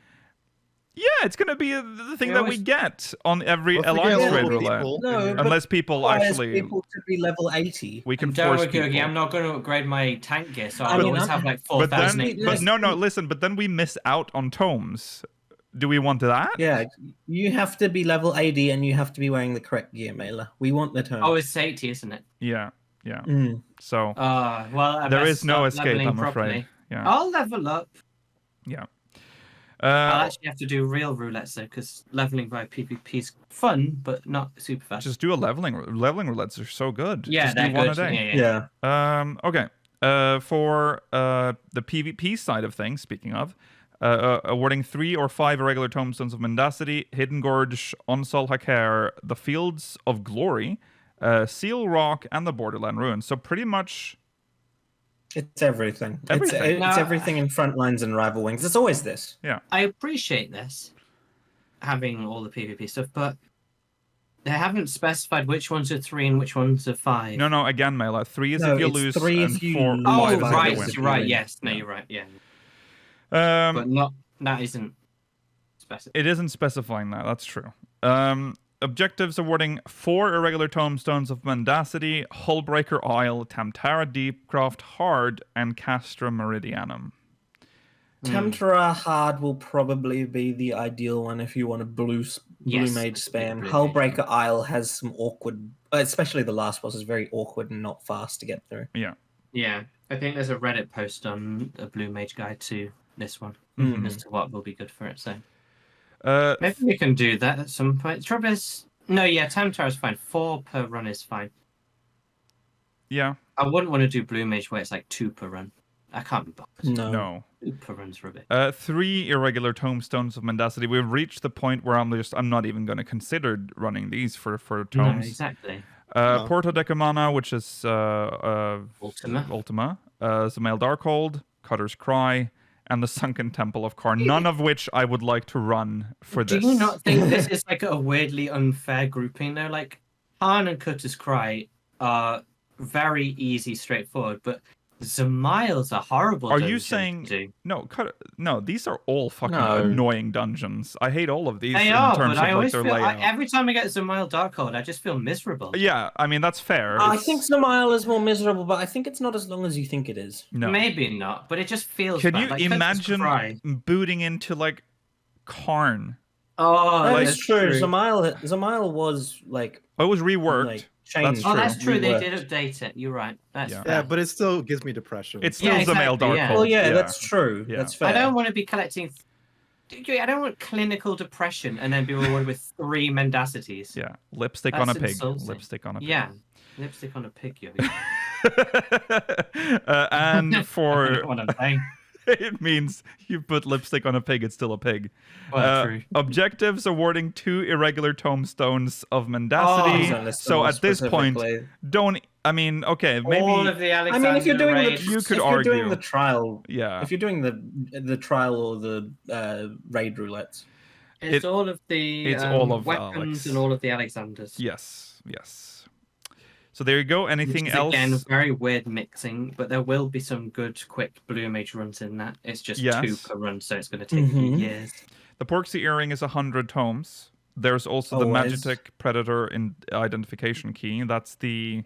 [SPEAKER 1] Yeah, it's going to be the thing that we get on every Alliance Raid Roulette.
[SPEAKER 3] No,
[SPEAKER 1] unless people actually...
[SPEAKER 3] people to be level 80.
[SPEAKER 1] We can force people.
[SPEAKER 4] I'm not going to upgrade my tank gear, so I always have like 4,000.
[SPEAKER 1] But no, listen, but then we miss out on tomes. Do we want that?
[SPEAKER 3] Yeah, you have to be level 80 and you have to be wearing the correct gear mailer. We want the tome.
[SPEAKER 4] Oh, it's 80, isn't it?
[SPEAKER 1] Yeah. So
[SPEAKER 4] well,
[SPEAKER 1] there is no escape, I'm afraid. Yeah.
[SPEAKER 4] I'll level up.
[SPEAKER 1] Yeah.
[SPEAKER 4] I'll actually have to do real roulettes though, because leveling by PvP is fun, but not super fast.
[SPEAKER 1] Just do a leveling roulettes are so good.
[SPEAKER 4] Yeah,
[SPEAKER 1] just
[SPEAKER 4] they're
[SPEAKER 1] do one
[SPEAKER 4] good.
[SPEAKER 1] a day.
[SPEAKER 3] Yeah.
[SPEAKER 1] Okay. For the PvP side of things, speaking of, awarding 3 or 5 irregular tombstones of Mendacity, Hidden Gorge, Onsal Haker, the Fields of Glory, Seal Rock, and the Borderland Ruins. So pretty much...
[SPEAKER 3] It's everything. It's everything in front lines and rival wings. It's always this.
[SPEAKER 1] Yeah.
[SPEAKER 4] I appreciate this, having all the PvP stuff, but they haven't specified which ones are 3 and which ones are 5.
[SPEAKER 1] No. Again, Mela, 3 is if you lose,
[SPEAKER 3] 3
[SPEAKER 1] and
[SPEAKER 3] if you
[SPEAKER 1] 4
[SPEAKER 3] lose.
[SPEAKER 1] 5 is
[SPEAKER 4] right,
[SPEAKER 1] if you win.
[SPEAKER 4] you're right. Yes, no, you're right. Yeah. But that isn't specified.
[SPEAKER 1] It isn't specifying that. That's true. Objectives awarding 4 irregular tombstones of Mendacity, Hullbreaker Isle, Tamtara Deepcroft Hard, and Castra Meridianum.
[SPEAKER 3] Tamtara Hard will probably be the ideal one if you want a blue mage spam. Hullbreaker Isle has some awkward, especially the last boss is very awkward and not fast to get through.
[SPEAKER 4] Yeah, I think there's a Reddit post on a blue mage guide to this one as to what will be good for it. So. Maybe we can do that at some point. The trouble is, Tamtara is fine. 4 per run is fine.
[SPEAKER 1] Yeah.
[SPEAKER 4] I wouldn't want to do Blue Mage where it's like 2 per run. I can't be bothered.
[SPEAKER 1] No.
[SPEAKER 4] Super runs rubbish.
[SPEAKER 1] 3 irregular tombstones of Mendacity. We've reached the point where I'm not even going to consider running these for tomes.
[SPEAKER 4] No, exactly.
[SPEAKER 1] Porto Decumana, which is
[SPEAKER 4] Ultima.
[SPEAKER 1] Zamail Darkhold, Cutter's Cry, and the Sunken Temple of Karn. None of which I would like to run for this.
[SPEAKER 4] Do you not think this is like a weirdly unfair grouping though? Like Karn and Cutter's Cry are very easy, straightforward, but Zamail's a horrible.
[SPEAKER 1] Are you saying no? No, these are all fucking annoying dungeons. I hate all of these.
[SPEAKER 4] They
[SPEAKER 1] in
[SPEAKER 4] are,
[SPEAKER 1] terms
[SPEAKER 4] but I
[SPEAKER 1] of
[SPEAKER 4] always
[SPEAKER 1] their
[SPEAKER 4] feel
[SPEAKER 1] layout.
[SPEAKER 4] every time I get Zamail Darkhold, I just feel miserable.
[SPEAKER 1] Yeah, I mean that's fair.
[SPEAKER 3] I think Zamail is more miserable, but I think it's not as long as you think it is.
[SPEAKER 1] No,
[SPEAKER 4] maybe not, but it just feels.
[SPEAKER 1] Can
[SPEAKER 4] bad.
[SPEAKER 1] you
[SPEAKER 4] like,
[SPEAKER 1] imagine booting into like Karn?
[SPEAKER 4] Oh,
[SPEAKER 3] that's true. Zamail was like.
[SPEAKER 1] Oh, it was reworked.
[SPEAKER 3] Like, changed.
[SPEAKER 4] That's true. They did update it. You're right. That's fair.
[SPEAKER 5] Yeah, but it still gives me depression.
[SPEAKER 1] It's still Zamail Darkhold.
[SPEAKER 3] Yeah. Well, yeah, that's true.
[SPEAKER 1] Yeah.
[SPEAKER 3] That's fair.
[SPEAKER 4] I don't want to be collecting. I don't want clinical depression and then be rewarded with 3 Mendacities.
[SPEAKER 1] Yeah, lipstick on a pig.
[SPEAKER 4] Insulting.
[SPEAKER 1] Lipstick on a pig.
[SPEAKER 4] Yeah, lipstick on a pig.
[SPEAKER 1] And for
[SPEAKER 4] what I'm saying.
[SPEAKER 1] it means you put lipstick on a pig, it's still a pig.
[SPEAKER 4] Well, true.
[SPEAKER 1] Objectives awarding 2 irregular tomestones of Mendacity. So at this point, okay, maybe.
[SPEAKER 4] All of the Alexander
[SPEAKER 3] if you're doing
[SPEAKER 4] raids,
[SPEAKER 1] you could
[SPEAKER 3] if
[SPEAKER 1] argue.
[SPEAKER 3] you're doing the trial,
[SPEAKER 1] yeah.
[SPEAKER 3] If you're doing the trial or the raid roulettes,
[SPEAKER 4] it's all of the
[SPEAKER 1] all of
[SPEAKER 4] weapons
[SPEAKER 1] Alex.
[SPEAKER 4] and all of the Alexanders.
[SPEAKER 1] Yes. So there you go. Anything else?
[SPEAKER 4] Again, very weird mixing, but there will be some good, quick Blue Mage runs in that. It's just 2 per run, so it's going to take years.
[SPEAKER 1] The Porksy Earring is 100 tomes. There's also the Magitek Predator identification key. That's the.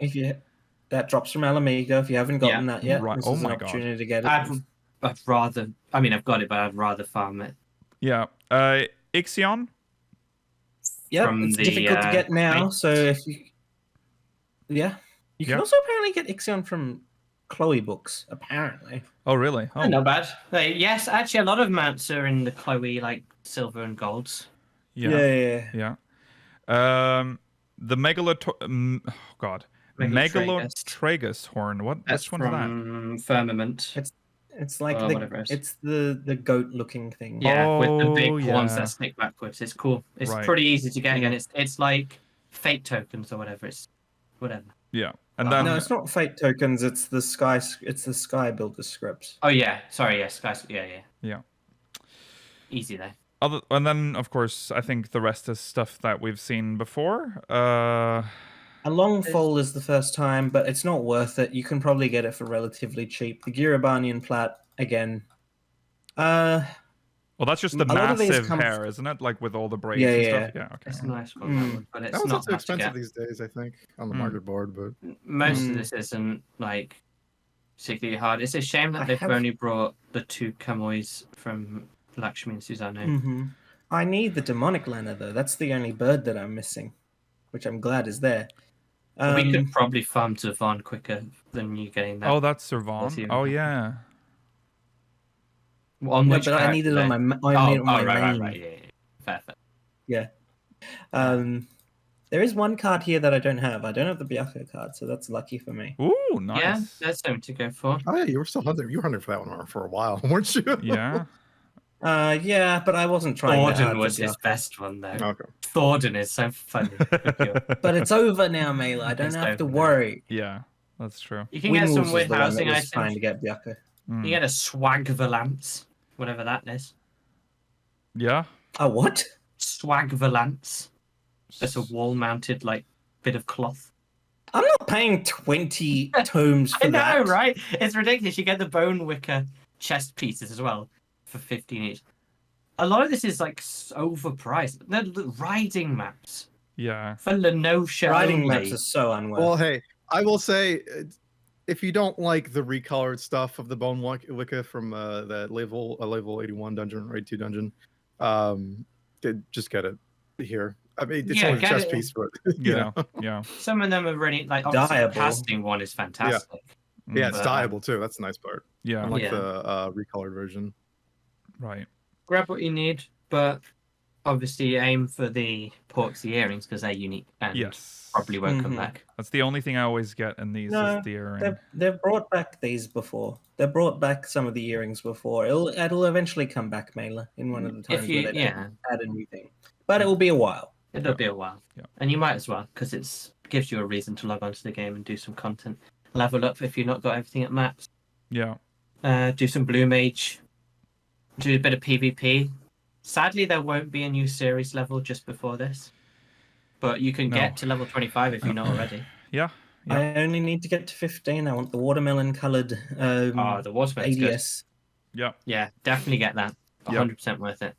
[SPEAKER 3] That drops from Alameda. If you haven't gotten that yet,
[SPEAKER 1] right.
[SPEAKER 3] This is an opportunity to get it.
[SPEAKER 4] I'd rather. I mean, I've got it, but I'd rather farm it.
[SPEAKER 1] Yeah. Ixion.
[SPEAKER 3] Yeah, it's difficult to get now. So if you. Yeah. You can also apparently get Ixion from Chloe books, apparently.
[SPEAKER 1] Oh, really? Oh,
[SPEAKER 4] not bad. Yes, actually, a lot of mounts are in the Chloe, like, silver and golds.
[SPEAKER 3] Yeah.
[SPEAKER 1] The Megalotragus horn. Which one is that?
[SPEAKER 4] Firmament.
[SPEAKER 3] It's like it's the goat-looking thing.
[SPEAKER 4] Yeah, with the big horns that stick backwards. It's cool. It's pretty easy to get again. It's like fate tokens or whatever. It's whatever.
[SPEAKER 1] Yeah, and then
[SPEAKER 3] no, it's not fate tokens. It's the sky. It's the sky builder scripts.
[SPEAKER 4] Oh yeah, sorry. Yeah, sky.
[SPEAKER 1] Yeah.
[SPEAKER 4] Easy there.
[SPEAKER 1] And then of course I think the rest is stuff that we've seen before. A
[SPEAKER 3] long fold is the first time, but it's not worth it. You can probably get it for relatively cheap. The Girabanian Plat again.
[SPEAKER 1] Well, that's just the massive hair, isn't it? Like with all the braids and stuff. Yeah, okay.
[SPEAKER 4] It's a nice one, but it's not
[SPEAKER 5] so expensive these days, I think, on the market board. But
[SPEAKER 4] most of this isn't like particularly hard. It's a shame that they've only brought the 2 Kamois from Lakshmi and Susanoo.
[SPEAKER 3] I need the demonic Lena though. That's the only bird that I'm missing, which I'm glad is there.
[SPEAKER 4] We could probably farm Zervan quicker than you getting that.
[SPEAKER 1] Oh, that's Zervan. Oh yeah.
[SPEAKER 3] But I need it on my main.
[SPEAKER 4] Right. Fair.
[SPEAKER 3] Yeah. There is one card here that I don't have. I don't have the Byakuya card, so that's lucky for me.
[SPEAKER 1] Ooh, nice.
[SPEAKER 4] Yeah, that's something to go for.
[SPEAKER 5] Oh yeah, you were still hunting. You were hunting for that one for a while, weren't you?
[SPEAKER 1] Yeah.
[SPEAKER 3] Yeah, but I wasn't trying.
[SPEAKER 4] Thorden was his best one though.
[SPEAKER 5] Okay.
[SPEAKER 4] Thorden is so funny.
[SPEAKER 3] But it's over now, Mela. I don't have to worry.
[SPEAKER 1] Yeah, that's true.
[SPEAKER 4] You can get some weird housing items.
[SPEAKER 3] Trying to get Byakuya.
[SPEAKER 4] You get a swag valance, whatever that is.
[SPEAKER 1] Yeah.
[SPEAKER 3] A what?
[SPEAKER 4] Swag valance. It's a wall-mounted like bit of cloth.
[SPEAKER 3] I'm not paying 20 tomes for that.
[SPEAKER 4] I know, right? It's ridiculous. You get the bone wicker chest pieces as well for 15 each. A lot of this is like overpriced. The riding maps.
[SPEAKER 1] Yeah.
[SPEAKER 4] For Lenosha
[SPEAKER 3] riding
[SPEAKER 4] only.
[SPEAKER 3] maps are so unworthy.
[SPEAKER 5] Well, hey, I will say, if you don't like the recolored stuff of the bone wicca from that level 81 dungeon, raid 2 dungeon, just get it here. I mean, it's only a chest piece, but
[SPEAKER 1] yeah.
[SPEAKER 4] Some of them are really like obviously the casting one is fantastic.
[SPEAKER 5] Yeah, it's dyeable too. That's the nice part.
[SPEAKER 1] Yeah,
[SPEAKER 5] unlike the recolored version.
[SPEAKER 1] Right.
[SPEAKER 4] Grab what you need, but obviously aim for the porksy earrings because they're unique and probably won't come back.
[SPEAKER 1] That's the only thing I always get in these is the earring.
[SPEAKER 3] They've brought back these before. They've brought back some of the earrings before. It'll eventually come back, Mailer, in one of the times where they add a new thing. But it will be a while.
[SPEAKER 4] It'll be a while. Yeah. And you might as well, because it gives you a reason to log onto the game and do some content. Level up if you've not got everything at max.
[SPEAKER 1] Yeah.
[SPEAKER 4] Do some Blue Mage. Do a bit of PvP. Sadly, there won't be a new series level just before this. But you can get to level 25 if you're not already.
[SPEAKER 1] Yeah.
[SPEAKER 3] I only need to get to 15. I want the watermelon coloured
[SPEAKER 4] the watermelon's
[SPEAKER 3] ADS.
[SPEAKER 1] Good. Yeah.
[SPEAKER 4] Yeah, definitely get that. 100% worth it.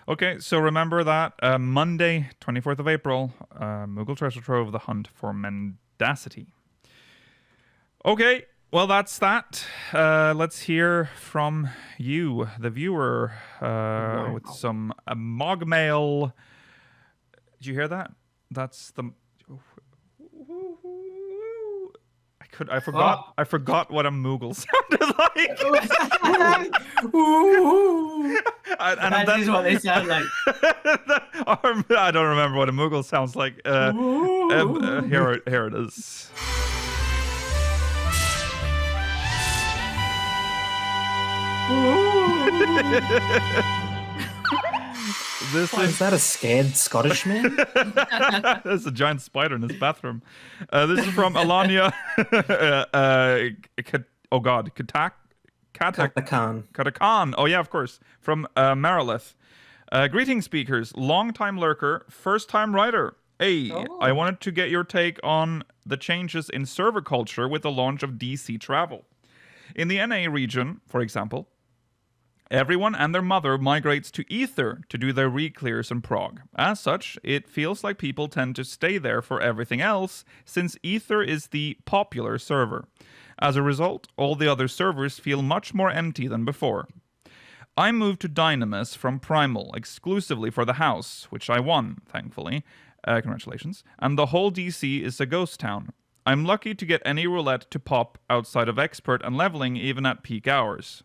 [SPEAKER 1] Okay, so remember that Monday, 24th of April, Moogle Treasure Trove, the hunt for Mendacity. Okay, well, that's that. Let's hear from you, the viewer, with some MogMail. Did you hear that? That's the... I forgot what a Moogle sounded like.
[SPEAKER 4] That is what they sound like.
[SPEAKER 1] I don't remember what a Moogle sounds like. Here it is.
[SPEAKER 3] Is that a scared Scottish man?
[SPEAKER 1] There's a giant spider in his bathroom. This is from Alanya. Katakan. Oh yeah, of course. From Marilith. Greetings, speakers. Long-time lurker, first-time writer. Hey, I wanted to get your take on the changes in server culture with the launch of DC travel. In the NA region, for example, everyone and their mother migrates to Ether to do their re-clears and prog. As such, it feels like people tend to stay there for everything else, since Ether is the popular server. As a result, all the other servers feel much more empty than before. I moved to Dynamis from Primal exclusively for the house, which I won, thankfully. Congratulations. And the whole DC is a ghost town. I'm lucky to get any roulette to pop outside of expert and leveling even at peak hours.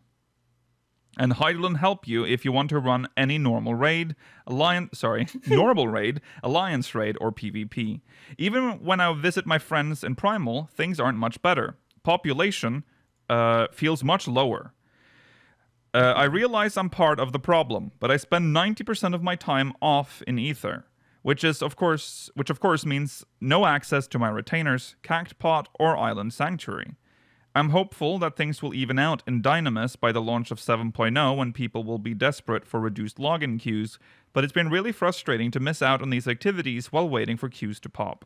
[SPEAKER 1] And Heidelin help you if you want to run any normal raid, alliance raid, or PvP. Even when I visit my friends in Primal, things aren't much better. Population feels much lower. I realize I'm part of the problem, but I spend 90% of my time off in Ether, which of course means no access to my retainers, Cactpot, or Island Sanctuary. I'm hopeful that things will even out in Dynamis by the launch of 7.0 when people will be desperate for reduced login queues, but it's been really frustrating to miss out on these activities while waiting for queues to pop.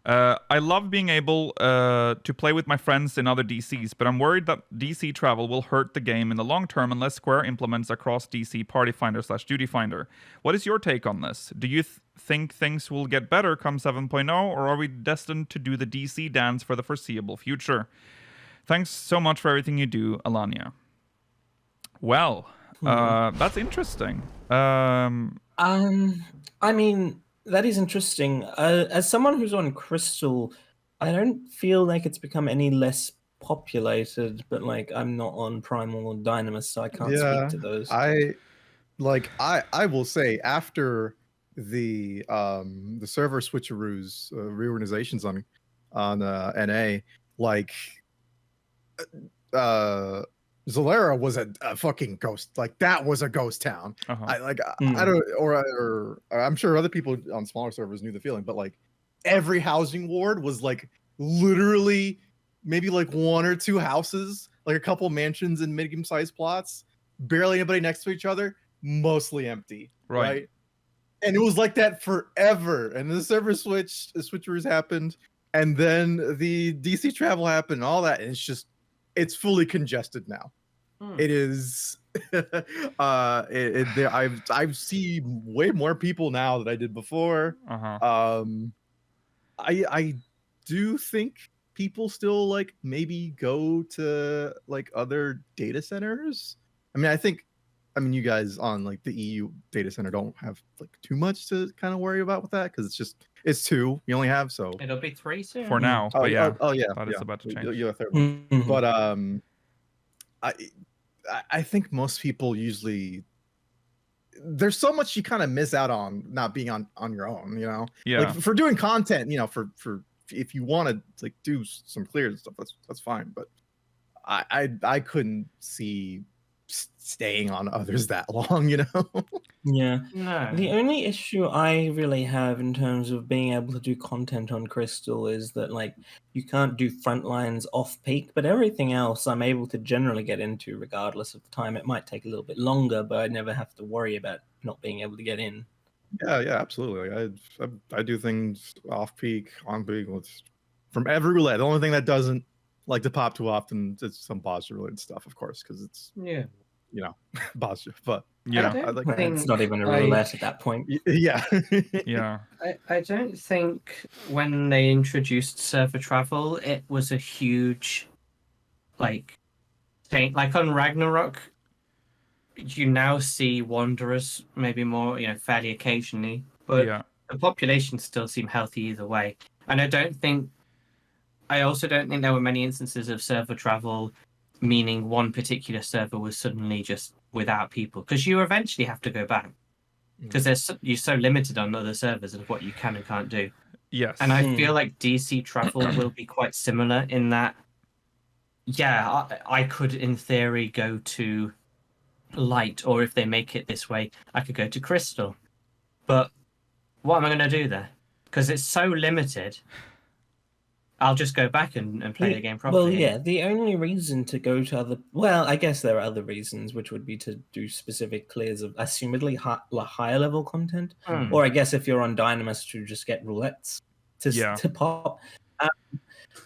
[SPEAKER 1] I love being able to play with my friends in other DCs, but I'm worried that DC travel will hurt the game in the long term unless Square implements a cross-DC Party Finder/Duty Finder. What is your take on this? Do you think things will get better come 7.0, or are we destined to do the DC dance for the foreseeable future? Thanks so much for everything you do, Alanya. Well, that's interesting.
[SPEAKER 3] I mean... That is interesting. As someone who's on Crystal, I don't feel like it's become any less populated, but like I'm not on Primal or Dynamis, so I can't speak to those.
[SPEAKER 5] I will say after the server switcheroos, reorganizations on NA, like Zalera was a fucking ghost. Like that was a ghost town. I don't, or I'm sure other people on smaller servers knew the feeling, but like every housing ward was like literally maybe like one or two houses, like a couple mansions and medium-sized plots, barely anybody next to each other, mostly empty. Right. And it was like that forever. And the server switcheroos happened, and then the DC travel happened, and all that, and it's fully congested now. It is. I've seen way more people now than I did before. I do think people still like maybe go to like other data centers. I mean, you guys on like the EU data center don't have like too much to kind of worry about with that because it's two you only have, so
[SPEAKER 4] it'll be three soon
[SPEAKER 1] for now. But
[SPEAKER 5] that
[SPEAKER 1] is about to change.
[SPEAKER 5] You're a third one. But I think most people usually there's so much you kind of miss out on not being on your own, you know.
[SPEAKER 1] Yeah.
[SPEAKER 5] Like for doing content, you know, for if you want to like do some clears and stuff, that's fine. But I couldn't see staying on others that long, you know.
[SPEAKER 3] Yeah.
[SPEAKER 4] No.
[SPEAKER 3] The only issue I really have in terms of being able to do content on Crystal is that like you can't do front lines off peak, but everything else I'm able to generally get into regardless of the time. It might take a little bit longer, but I never have to worry about not being able to get in.
[SPEAKER 5] Yeah, absolutely. I do things off peak, on peak, from every roulette. The only thing that doesn't like to pop too often is some boss related stuff, of course, because it's you know, boss. But
[SPEAKER 1] yeah,
[SPEAKER 3] it's not even a roulette at that point.
[SPEAKER 5] Yeah,
[SPEAKER 1] yeah.
[SPEAKER 4] I don't think when they introduced server travel, it was a huge like thing. Like on Ragnarok, you now see wanderers maybe more, you know, fairly occasionally, but the population still seem healthy either way. And I also don't think there were many instances of server travel, meaning one particular server was suddenly just without people, because you eventually have to go back because you're so limited on other servers of what you can and can't do.
[SPEAKER 1] Yes.
[SPEAKER 4] And I feel like DC travel will be quite similar in that, I could in theory go to Light, or if they make it this way, I could go to Crystal. But what am I going to do there? Because it's so limited. I'll just go back and play the game properly.
[SPEAKER 3] Well, yeah, the only reason to go to other... Well, I guess there are other reasons, which would be to do specific clears of assumedly higher level content. Or I guess if you're on Dynamis to just get roulettes to pop.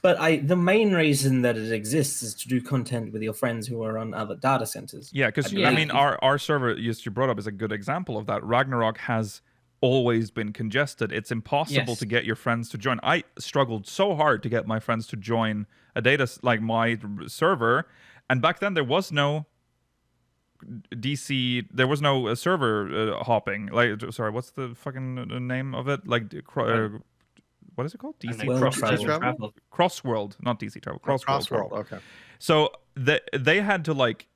[SPEAKER 3] But the main reason that it exists is to do content with your friends who are on other data centers.
[SPEAKER 1] Yeah, because, I mean, our server you brought up is a good example of that. Ragnarok has always been congested. It's impossible to get your friends to join. I struggled so hard to get my friends to join my server, and back then there was no DC, there was no server hopping. Like, sorry, what's the fucking name of it? Like, what is it called? DC
[SPEAKER 5] Travel?
[SPEAKER 1] Crossworld, not DC Travel.
[SPEAKER 5] Crossworld. Okay.
[SPEAKER 1] So they had to like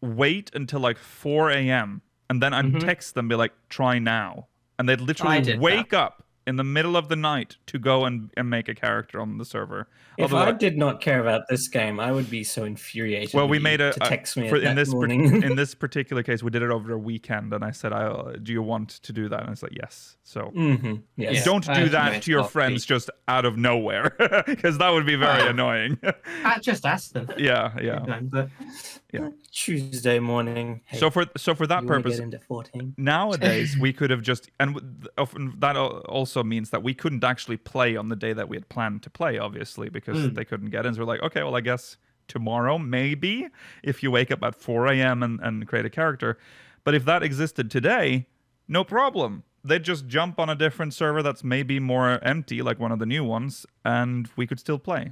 [SPEAKER 1] wait until like 4 a.m. and then I'd text them, be like, try now. And they'd literally wake up in the middle of the night to go and make a character on the server.
[SPEAKER 3] If I did not care about this game, I would be so infuriated.
[SPEAKER 1] Well, we made
[SPEAKER 3] to text me
[SPEAKER 1] in this particular case, we did it over a weekend, and I said, "Do you want to do that?" And it's like, "Yes." So
[SPEAKER 3] yes.
[SPEAKER 1] Don't do that to your friends just out of nowhere, because that would be very annoying.
[SPEAKER 4] I just asked them.
[SPEAKER 1] Yeah.
[SPEAKER 4] But
[SPEAKER 3] Tuesday morning. Hey,
[SPEAKER 1] so for that purpose,
[SPEAKER 3] get into 14?
[SPEAKER 1] Nowadays we could have just, and that also means that we couldn't actually play on the day that we had planned to play, obviously, because they couldn't get in. So we're like, okay, well, I guess tomorrow, maybe, if you wake up at 4 a.m. and create a character. But if that existed today, no problem. They'd just jump on a different server that's maybe more empty, like one of the new ones, and we could still play.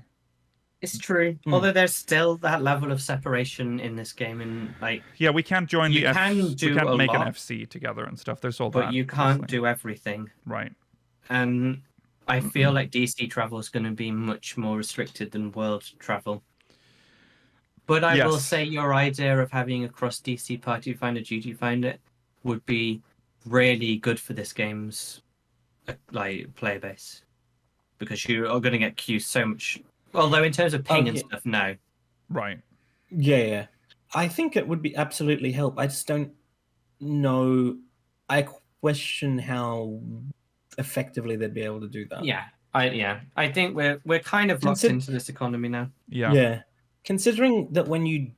[SPEAKER 4] It's true. Although there's still that level of separation in this game, and like
[SPEAKER 1] we can't join we can't make an
[SPEAKER 4] lot,
[SPEAKER 1] FC together and stuff. There's all
[SPEAKER 4] but
[SPEAKER 1] that. But
[SPEAKER 4] you can't do everything.
[SPEAKER 1] Right.
[SPEAKER 4] And I feel like DC travel is going to be much more restricted than world travel. But I will say your idea of having a cross DC party finder, duty finder, would be really good for this game's like player base, because you are going to get queued so much. Although in terms of ping and stuff, no.
[SPEAKER 1] Right.
[SPEAKER 3] Yeah. I think it would be absolutely help. I just don't know. I question how effectively they'd be able to do that.
[SPEAKER 4] I think we're kind of locked into this economy now.
[SPEAKER 3] Yeah. Considering that when you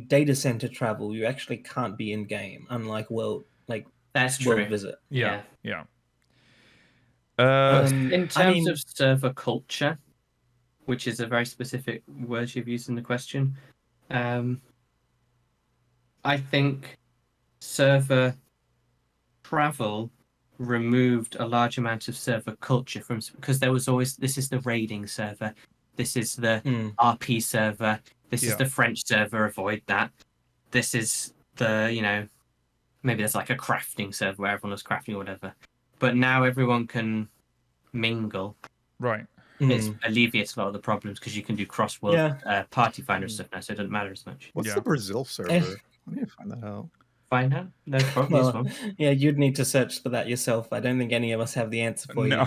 [SPEAKER 3] data center travel, you actually can't be in game, unlike world visit.
[SPEAKER 1] Yeah.
[SPEAKER 4] In terms of server culture, which is a very specific word you've used in the question, I think server travel removed a large amount of server culture because there was always, this is the raiding server, this is the RP server, this is the French server, avoid that. This is the, maybe there's like a crafting server where everyone was crafting or whatever. But now everyone can mingle.
[SPEAKER 1] Right.
[SPEAKER 4] It alleviates a lot of the problems because you can do cross-world party finder stuff now, so it doesn't matter as much.
[SPEAKER 5] What's the Brazil server? I need to find that out.
[SPEAKER 4] find out. No problem.
[SPEAKER 3] Yeah, you'd need to search for that yourself. I don't think any of us have the answer for you.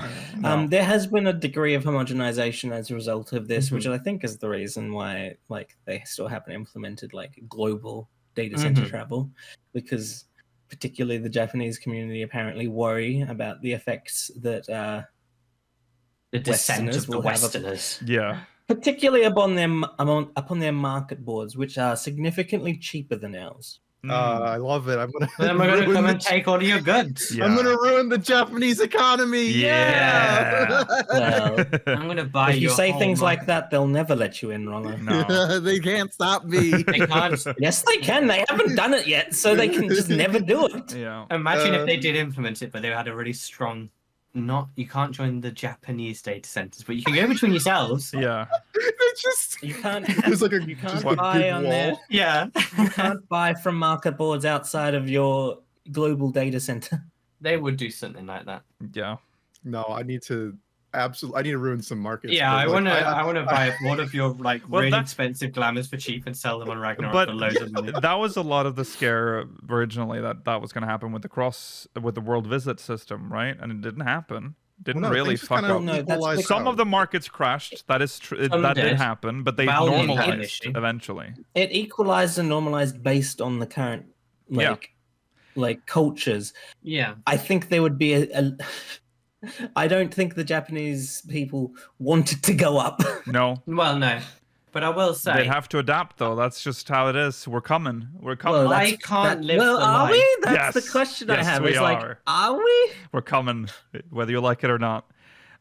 [SPEAKER 1] No.
[SPEAKER 3] There has been a degree of homogenization as a result of this, which I think is the reason why they still haven't implemented global data center travel, because particularly the Japanese community apparently worry about the effects that
[SPEAKER 4] the descent of the Westerners.
[SPEAKER 3] Particularly upon their market boards, which are significantly cheaper than ours.
[SPEAKER 5] I love it. I'm
[SPEAKER 4] gonna come and take all of your goods.
[SPEAKER 5] I'm gonna ruin the Japanese economy.
[SPEAKER 3] Yeah. Well,
[SPEAKER 4] I'm gonna buy.
[SPEAKER 3] If you say things like that, they'll never let you in, Rollo.
[SPEAKER 5] No. They can't stop me.
[SPEAKER 4] They can't.
[SPEAKER 3] Yes, they can. They haven't done it yet, so they can just never do it.
[SPEAKER 1] Yeah.
[SPEAKER 4] Imagine if they did implement it, but they had a really strong. You can't join the Japanese data centers, but you can go between yourselves.
[SPEAKER 1] Yeah.
[SPEAKER 3] You can't.
[SPEAKER 5] You
[SPEAKER 3] can't buy on there.
[SPEAKER 4] Yeah.
[SPEAKER 3] You can't buy from market boards outside of your global data center.
[SPEAKER 4] They would do something like that.
[SPEAKER 1] Yeah.
[SPEAKER 5] No, I need to ruin some markets.
[SPEAKER 4] Yeah, I want to buy one of your really expensive glamours for cheap and sell them on Ragnarok for loads of money.
[SPEAKER 1] That was a lot of the scare originally that was going to happen with the world visit system, right? And it didn't happen. Didn't really fuck up.
[SPEAKER 3] No,
[SPEAKER 1] some of the markets crashed. That is true. That did happen, but they normalized eventually.
[SPEAKER 3] It equalized and normalized based on the current cultures.
[SPEAKER 4] Yeah.
[SPEAKER 3] I think there would be I don't think the Japanese people wanted to go up.
[SPEAKER 1] No.
[SPEAKER 4] Well, no. But I will say...
[SPEAKER 1] They have to adapt, though. That's just how it is. We're coming.
[SPEAKER 3] Well,
[SPEAKER 4] I can't live the life.
[SPEAKER 3] Are we? That's
[SPEAKER 1] yes.
[SPEAKER 3] the question
[SPEAKER 1] yes,
[SPEAKER 3] I have.
[SPEAKER 1] We
[SPEAKER 3] it's
[SPEAKER 1] are.
[SPEAKER 3] Are we?
[SPEAKER 1] We're coming, whether you like it or not.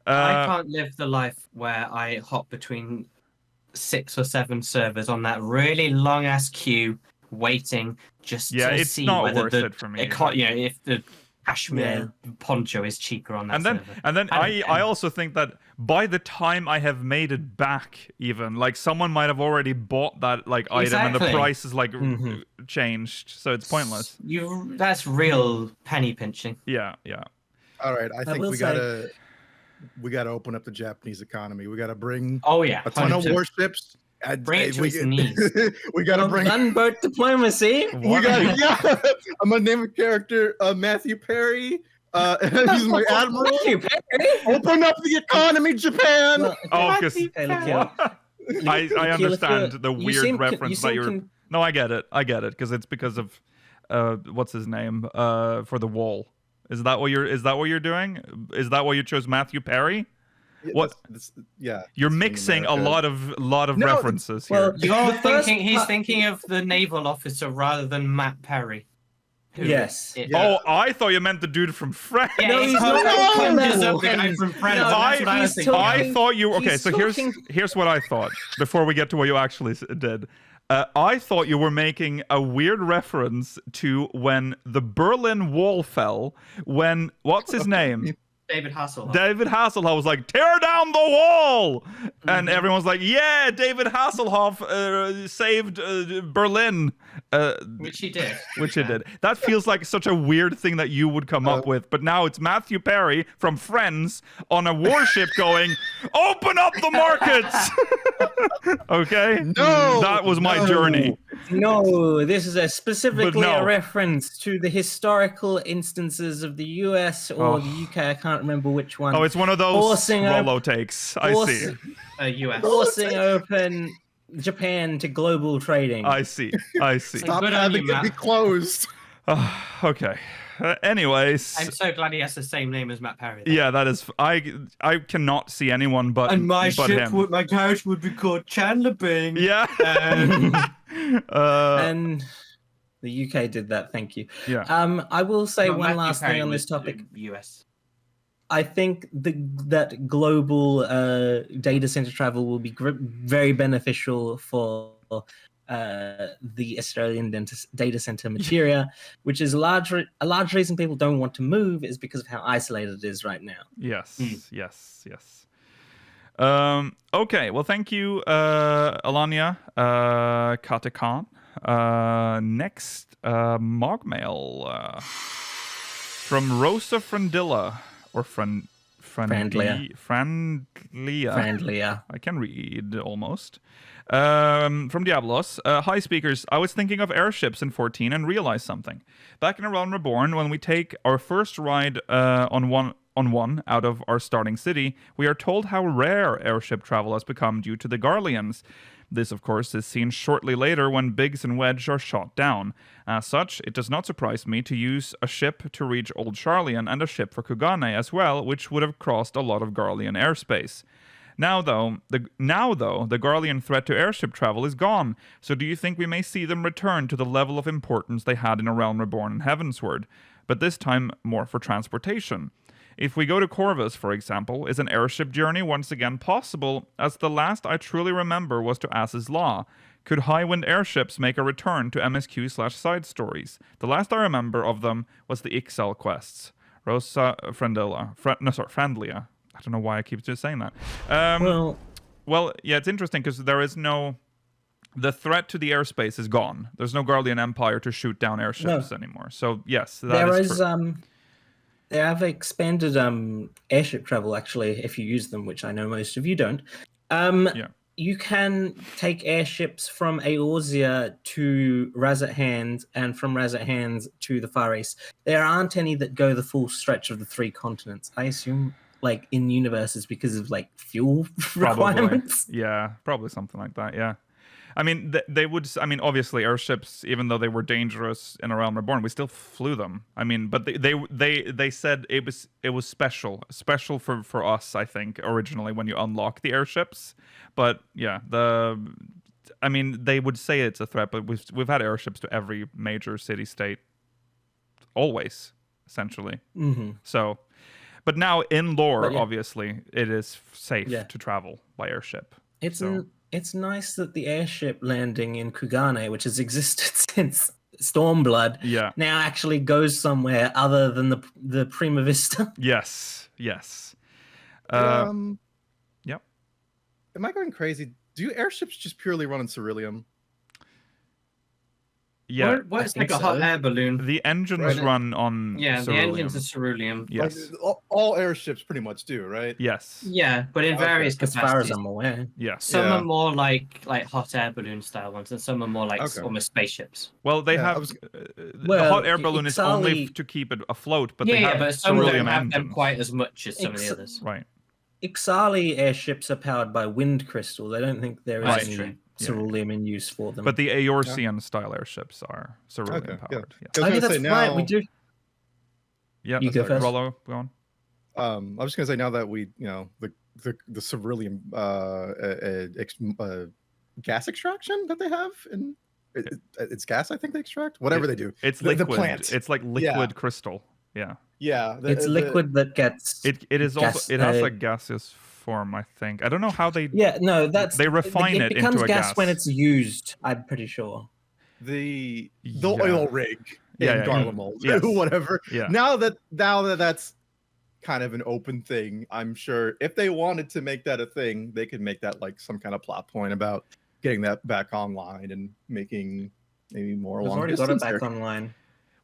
[SPEAKER 4] I can't live the life where I hop between 6 or 7 servers on that really long-ass queue, waiting just to see whether
[SPEAKER 1] worth it for me.
[SPEAKER 4] If the cashmere poncho is cheaper on that server.
[SPEAKER 1] And then I also think that by the time I have made it back, even someone might have already bought that item and the price is changed, so it's pointless.
[SPEAKER 4] That's real penny pinching.
[SPEAKER 1] Yeah.
[SPEAKER 5] All right, I think we gotta open up the Japanese economy. We gotta bring
[SPEAKER 4] a
[SPEAKER 5] ton of warships.
[SPEAKER 4] Bring it to its knees.
[SPEAKER 5] We gotta bring
[SPEAKER 3] gunboat diplomacy.
[SPEAKER 5] I'm gonna name a character Matthew Perry. He's my admiral.
[SPEAKER 3] Matthew Perry.
[SPEAKER 5] Open up the economy, Japan.
[SPEAKER 1] Because I understand the weird reference that you're. No, I get it. Because because of what's his name for the wall. Is that what you're doing? Is that why you chose Matthew Perry? What? You're mixing a lot of references here.
[SPEAKER 4] He's thinking of the naval officer rather than Matt Perry.
[SPEAKER 3] Yes.
[SPEAKER 1] I thought you meant the dude from Friends.
[SPEAKER 4] Yeah, he's the guy from Friends.
[SPEAKER 1] I thought you. Okay, so here's what I thought before we get to what you actually did. I thought you were making a weird reference to when the Berlin Wall fell. When what's his name?
[SPEAKER 4] David Hasselhoff.
[SPEAKER 1] David Hasselhoff was like, tear down the wall! And everyone's like, yeah, David Hasselhoff saved Berlin.
[SPEAKER 4] Which he did.
[SPEAKER 1] That feels like such a weird thing that you would come up with. But now it's Matthew Perry from Friends on a warship going, open up the markets! Okay?
[SPEAKER 5] No!
[SPEAKER 1] That was my journey.
[SPEAKER 3] No, this is specifically a reference to the historical instances of the US or the UK. I can't remember which one.
[SPEAKER 1] Oh, it's one of those Rollo takes. I see.
[SPEAKER 4] US.
[SPEAKER 3] Forcing open Japan to global trading.
[SPEAKER 1] I see.
[SPEAKER 5] Stop having it be closed.
[SPEAKER 1] Okay. Anyways,
[SPEAKER 4] I'm so glad he has the same name as Matt Perry. Though.
[SPEAKER 1] Yeah, that is. I cannot see anyone but
[SPEAKER 4] and my
[SPEAKER 1] but
[SPEAKER 4] ship
[SPEAKER 1] him.
[SPEAKER 4] My carriage would be called Chandler Bing.
[SPEAKER 1] Yeah.
[SPEAKER 3] And the UK did that. Thank you.
[SPEAKER 1] Yeah.
[SPEAKER 3] I will say one last thing on this topic.
[SPEAKER 4] US.
[SPEAKER 3] I think that global data center travel will be very beneficial for the Australian data center materia, which is a large reason people don't want to move is because of how isolated it is right now.
[SPEAKER 1] Yes. Okay, well, thank you, Alanya, Katakan. Next, MogMail from Rosa Frandilla, or
[SPEAKER 3] Friendlier.
[SPEAKER 1] I can read almost. From Diablos. Hi, speakers. I was thinking of airships in 14 and realized something. Back in A Realm Reborn, when we take our first ride on one out of our starting city, we are told how rare airship travel has become due to the Garleans. This, of course, is seen shortly later when Biggs and Wedge are shot down. As such, it does not surprise me to use a ship to reach Old Charlian and a ship for Kugane as well, which would have crossed a lot of Garlean airspace. Now, though, the Garlean threat to airship travel is gone, so do you think we may see them return to the level of importance they had in A Realm Reborn and Heavensward, but this time more for transportation? If we go to Corvus, for example, is an airship journey once again possible, as the last I truly remember was to Ass's Law? Could high-wind airships make a return to MSQ/side stories? The last I remember of them was the Ixal quests. Rosa Friendlia. I don't know why I keep just saying that. Well, yeah, it's interesting because there is no... The threat to the airspace is gone. There's no Garlean Empire to shoot down airships anymore. So, yes, that is true.
[SPEAKER 3] They have expanded airship travel, actually, if you use them, which I know most of you don't. You can take airships from Eorzea to Razat Hands and from Razat Hands to the Far East. There aren't any that go the full stretch of the 3 continents. I assume, like, in universes because of, like, fuel requirements.
[SPEAKER 1] Yeah, probably something like that, yeah. I mean, they would. I mean, obviously, airships, even though they were dangerous in A Realm Reborn, we still flew them. I mean, but they said it was special for us. I think originally when you unlock the airships, but yeah, I mean, they would say it's a threat, but we've had airships to every major city state, always essentially.
[SPEAKER 3] Mm-hmm.
[SPEAKER 1] So, but now in lore, obviously, it is safe to travel by airship.
[SPEAKER 3] It's nice that the airship landing in Kugane, which has existed since Stormblood, now actually goes somewhere other than the Prima Vista.
[SPEAKER 1] Yes.
[SPEAKER 5] Yep.
[SPEAKER 3] Am
[SPEAKER 5] I going crazy? Do airships just purely run in Ceruleum?
[SPEAKER 1] Yeah,
[SPEAKER 4] it's like a hot air balloon.
[SPEAKER 1] The engines run on
[SPEAKER 4] Ceruleum. The engines are Ceruleum.
[SPEAKER 1] Yes.
[SPEAKER 5] Like, all airships pretty much do, right?
[SPEAKER 1] Yes.
[SPEAKER 4] Yeah, but in various capacities.
[SPEAKER 3] As far as I'm aware.
[SPEAKER 1] Yeah.
[SPEAKER 4] Some are more like hot air balloon style ones, and some are more like almost spaceships.
[SPEAKER 1] Well, they have the hot air balloon is only to keep it afloat, but they have
[SPEAKER 4] but some
[SPEAKER 1] Ceruleum
[SPEAKER 4] don't have
[SPEAKER 1] engines.
[SPEAKER 4] them quite as much as some of the others.
[SPEAKER 1] Right.
[SPEAKER 3] Ixali airships are powered by wind crystal. I don't think there is any Ceruleum in use for them.
[SPEAKER 1] But the Eorzean style airships are Ceruleum powered.
[SPEAKER 3] Yeah. I think that's right. We do.
[SPEAKER 1] Yeah,
[SPEAKER 3] you go first.
[SPEAKER 1] Rollo, go on.
[SPEAKER 5] I was just gonna say now that we, the Ceruleum gas extraction that they have in it's gas. I think they extract whatever they do.
[SPEAKER 1] It's liquid.
[SPEAKER 5] The plant.
[SPEAKER 1] It's like liquid crystal. Yeah.
[SPEAKER 5] Yeah.
[SPEAKER 3] It's liquid that gets.
[SPEAKER 1] It is also. It has a gaseous form, I think. I don't know how they.
[SPEAKER 3] They
[SPEAKER 1] refine it into a gas
[SPEAKER 3] when it's used. I'm pretty sure.
[SPEAKER 5] The oil rig in Garlemald, whatever.
[SPEAKER 1] Yeah.
[SPEAKER 5] Now that that's kind of an open thing, I'm sure if they wanted to make that a thing, they could make that like some kind of plot point about getting that back online and making maybe more long distance.
[SPEAKER 3] Already got it back online.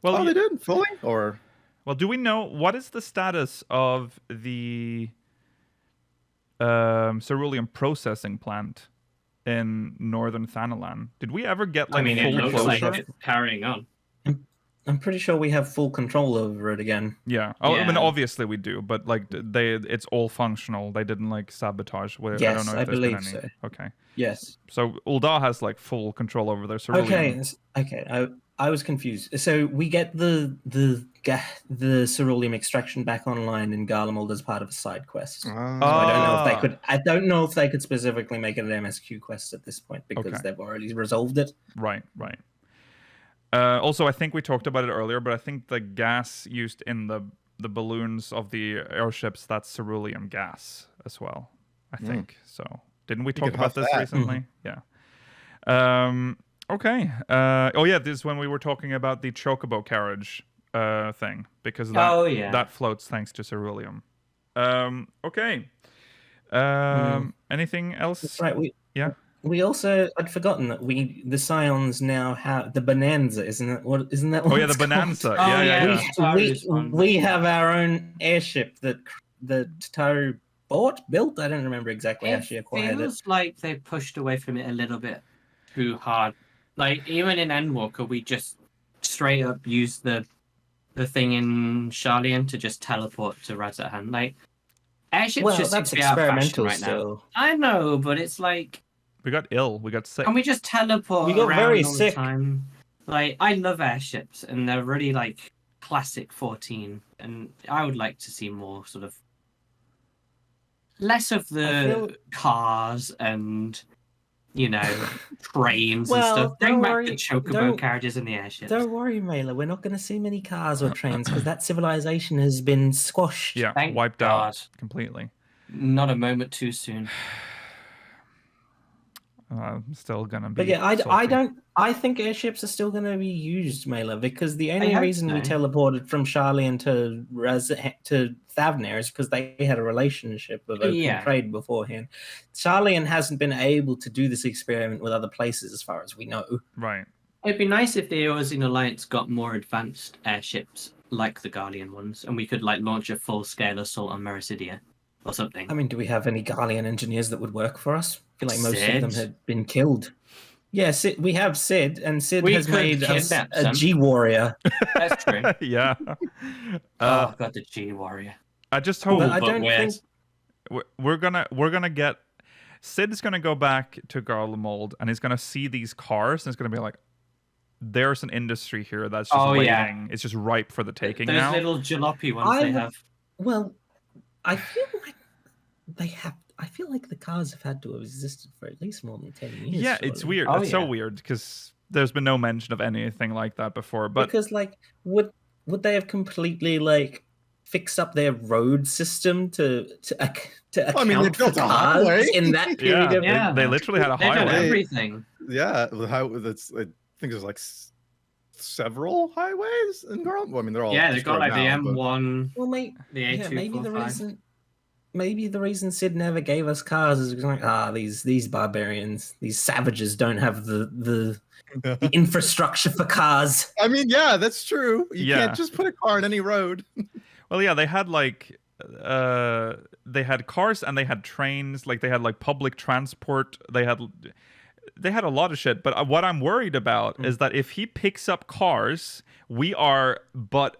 [SPEAKER 5] Well, they did fully, or
[SPEAKER 1] well, do we know what is the status of the ceruleum processing plant in northern Thanalan? Did we ever get full
[SPEAKER 4] it looks
[SPEAKER 1] closure?
[SPEAKER 4] like it's carrying on.
[SPEAKER 3] I'm pretty sure we have full control over it again.
[SPEAKER 1] Yeah. I mean, obviously we do, but like it's all functional. They didn't like sabotage.
[SPEAKER 3] Yes,
[SPEAKER 1] I don't know if there's been any.
[SPEAKER 3] So.
[SPEAKER 1] Okay.
[SPEAKER 3] Yes.
[SPEAKER 1] So Ul'dah has like full control over their ceruleum.
[SPEAKER 3] Okay. I was confused. So we get the ceruleum extraction back online in Garlemald as part of a side quest. So I don't know if they could specifically make it an MSQ quest at this point because they've already resolved it.
[SPEAKER 1] Right. Also, I think we talked about it earlier, but I think the gas used in the balloons of the airships, that's ceruleum gas as well. I think so. Didn't we talk about this recently? Yeah. Okay. This is when we were talking about the chocobo carriage thing because that floats thanks to ceruleum. Okay. Anything else?
[SPEAKER 3] That's right.
[SPEAKER 1] Yeah.
[SPEAKER 3] We also had forgotten that the Scions now have the Bonanza, isn't that what
[SPEAKER 1] the Bonanza.
[SPEAKER 3] We have our own airship that the Tataru built. I don't remember exactly how she acquired it.
[SPEAKER 4] It feels like they pushed away from it a little bit too hard. Like even in Endwalker, we just straight up used the thing in Sharlayan to just teleport to Razathan. Like airships just seem to be out of fashion right now. I know, but it's like
[SPEAKER 1] we got ill. We got sick.
[SPEAKER 4] Can we just teleport?
[SPEAKER 3] We got
[SPEAKER 4] around
[SPEAKER 3] very
[SPEAKER 4] all
[SPEAKER 3] sick.
[SPEAKER 4] The time? Like I love airships, and they're really like classic 14, and I would like to see more sort of less of the cars and trains and stuff. Bring back the chocobo carriages and the airships.
[SPEAKER 3] Don't worry, Mela. We're not going to see many cars or trains because that civilization has been squashed.
[SPEAKER 1] Yeah, wiped out completely.
[SPEAKER 4] Not a moment too soon.
[SPEAKER 1] Still gonna be.
[SPEAKER 3] But yeah, I think airships are still gonna be used, Mela, because the only reason we teleported from Sharlayan to Thavnair is because they had a relationship of open trade beforehand. Sharlayan hasn't been able to do this experiment with other places, as far as we know.
[SPEAKER 1] Right.
[SPEAKER 4] It'd be nice if the Eorzean Alliance got more advanced airships like the Garlean ones, and we could launch a full-scale assault on Meracydia. Or something.
[SPEAKER 3] I mean, do we have any Garlean engineers that would work for us? I feel like most of them had been killed. Yeah, we have Sid, and Sid has made us a G warrior.
[SPEAKER 4] That's true.
[SPEAKER 1] Yeah.
[SPEAKER 4] Oh God, the G warrior.
[SPEAKER 1] I just hope.
[SPEAKER 3] But I don't think
[SPEAKER 1] we're gonna get. Sid's gonna go back to Garlemald, and he's gonna see these cars, and it's gonna be like, there's an industry here that's just waiting. Yeah. It's just ripe for the taking now.
[SPEAKER 4] Those little jalopy ones they have.
[SPEAKER 3] Well. I feel like they have. I feel like the cars have had to have existed for at least more than 10 years.
[SPEAKER 1] Yeah, it's weird. It's so weird because there's been no mention of anything like that before. But
[SPEAKER 3] because would they have completely fixed up their road system to account for cars in that period?
[SPEAKER 1] Yeah, they literally had a highway.
[SPEAKER 4] Done everything.
[SPEAKER 5] Yeah, I think there's several highways in Garland. Well, I mean, they're all
[SPEAKER 4] they've got the M1.
[SPEAKER 3] Well, the A245. Maybe the reason Sid never gave us cars is these barbarians, these savages don't have the infrastructure for cars.
[SPEAKER 5] I mean, yeah, that's true. You can't just put a car on any road.
[SPEAKER 1] Well, yeah, they had they had cars and they had trains. They had public transport. They had a lot of shit, but what I'm worried about is that if he picks up cars, we are but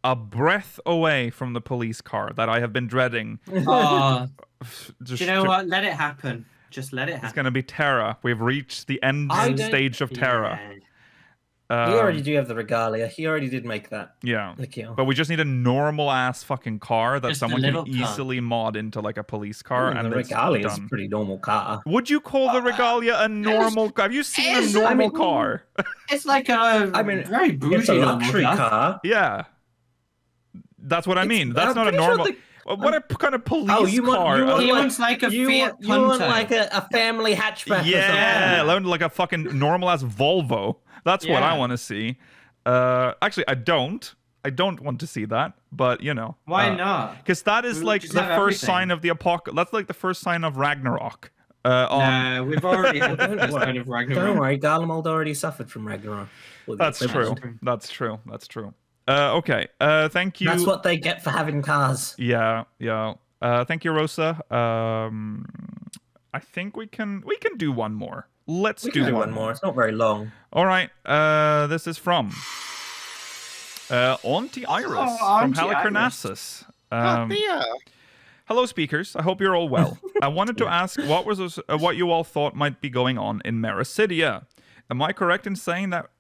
[SPEAKER 1] a breath away from the police car that I have been dreading.
[SPEAKER 4] Do you know what? Let it happen. Just let it happen.
[SPEAKER 1] It's going to be Terra. We've reached the end stage of Terra.
[SPEAKER 3] Yeah. You already do have the regalia. He already did make that.
[SPEAKER 1] Yeah. But we just need a normal ass fucking car that someone can easily mod into a police car. And
[SPEAKER 3] the regalia is a pretty normal car.
[SPEAKER 1] Would you call the regalia a normal car? Have you seen a normal car?
[SPEAKER 4] It's very bougie.
[SPEAKER 3] It's a luxury car.
[SPEAKER 1] Yeah. That's what I mean. That's not a normal... What kind of police car?
[SPEAKER 4] He wants a Fiat Punto.
[SPEAKER 3] You want a family hatchback or something.
[SPEAKER 1] Like a fucking normal-ass Volvo. That's what I want to see. Actually, I don't. I don't want to see that, but
[SPEAKER 4] Why not?
[SPEAKER 1] Because that is the first sign of the apocalypse. That's the first sign of Ragnarok.
[SPEAKER 4] No, we've already had the first sign of Ragnarok.
[SPEAKER 3] Don't worry, Garlemald already suffered from Ragnarok.
[SPEAKER 1] That's true. That's true. Okay. Thank you.
[SPEAKER 3] That's what they get for having cars.
[SPEAKER 1] Yeah. Thank you, Rosa. I think we can do one more. Let's do
[SPEAKER 3] one more. It's not very long.
[SPEAKER 1] All right. This is from Auntie Iris from Halicarnassus. Hello, speakers. I hope you're all well. I wanted to ask what you all thought might be going on in Meracydia. Am I correct in saying that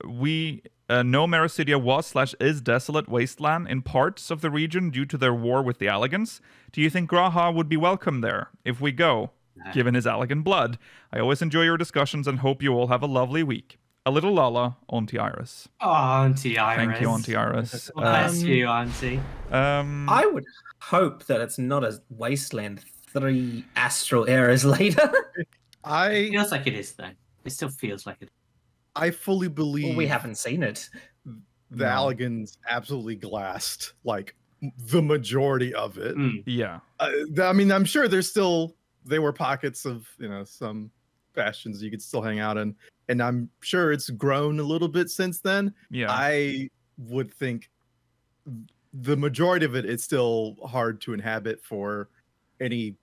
[SPEAKER 1] we know Meracydia was/is desolate wasteland in parts of the region due to their war with the Alligans? Do you think Graha would be welcome there if we go? Given his Allagan blood. I always enjoy your discussions and hope you all have a lovely week. A little Lala, Auntie Iris.
[SPEAKER 4] Oh, Auntie Iris.
[SPEAKER 1] Thank you, Auntie Iris.
[SPEAKER 4] Bless you, Auntie.
[SPEAKER 3] I would hope that it's not a wasteland 3 astral eras later.
[SPEAKER 4] It feels like it is, though. It still feels like it.
[SPEAKER 5] I fully believe...
[SPEAKER 3] Well, we haven't seen it.
[SPEAKER 5] The Alligans absolutely glassed, the majority of it.
[SPEAKER 1] Yeah.
[SPEAKER 5] I mean, I'm sure there were pockets of, some bastions you could still hang out in. And I'm sure it's grown a little bit since then.
[SPEAKER 1] Yeah.
[SPEAKER 5] I would think the majority of it is still hard to inhabit for any,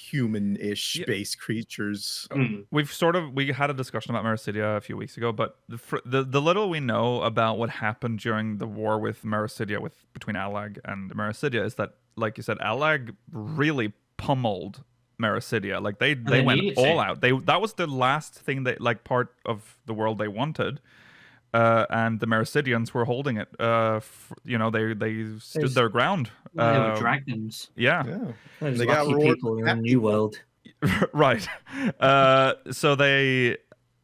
[SPEAKER 5] human-ish space creatures.
[SPEAKER 1] We had a discussion about Meracydia a few weeks ago, but the little we know about what happened during the war with Meracydia, between Allag and Meracydia, is that, like you said, Allag really pummeled Meracydia. Like they went all out. That was the last thing part of the world they wanted. And the Meracydians were holding it. They stood their ground.
[SPEAKER 4] They were dragons.
[SPEAKER 1] Yeah.
[SPEAKER 3] They got people in a new world.
[SPEAKER 1] Right. So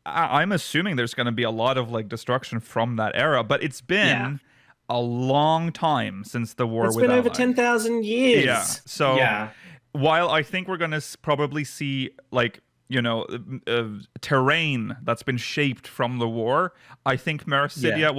[SPEAKER 1] I'm assuming there's going to be a lot of destruction from that era, but it's been a long time since the war. It's
[SPEAKER 3] been over 10,000 years.
[SPEAKER 1] Yeah. So while I think we're going to probably see terrain that's been shaped from the war, I think Meracydia,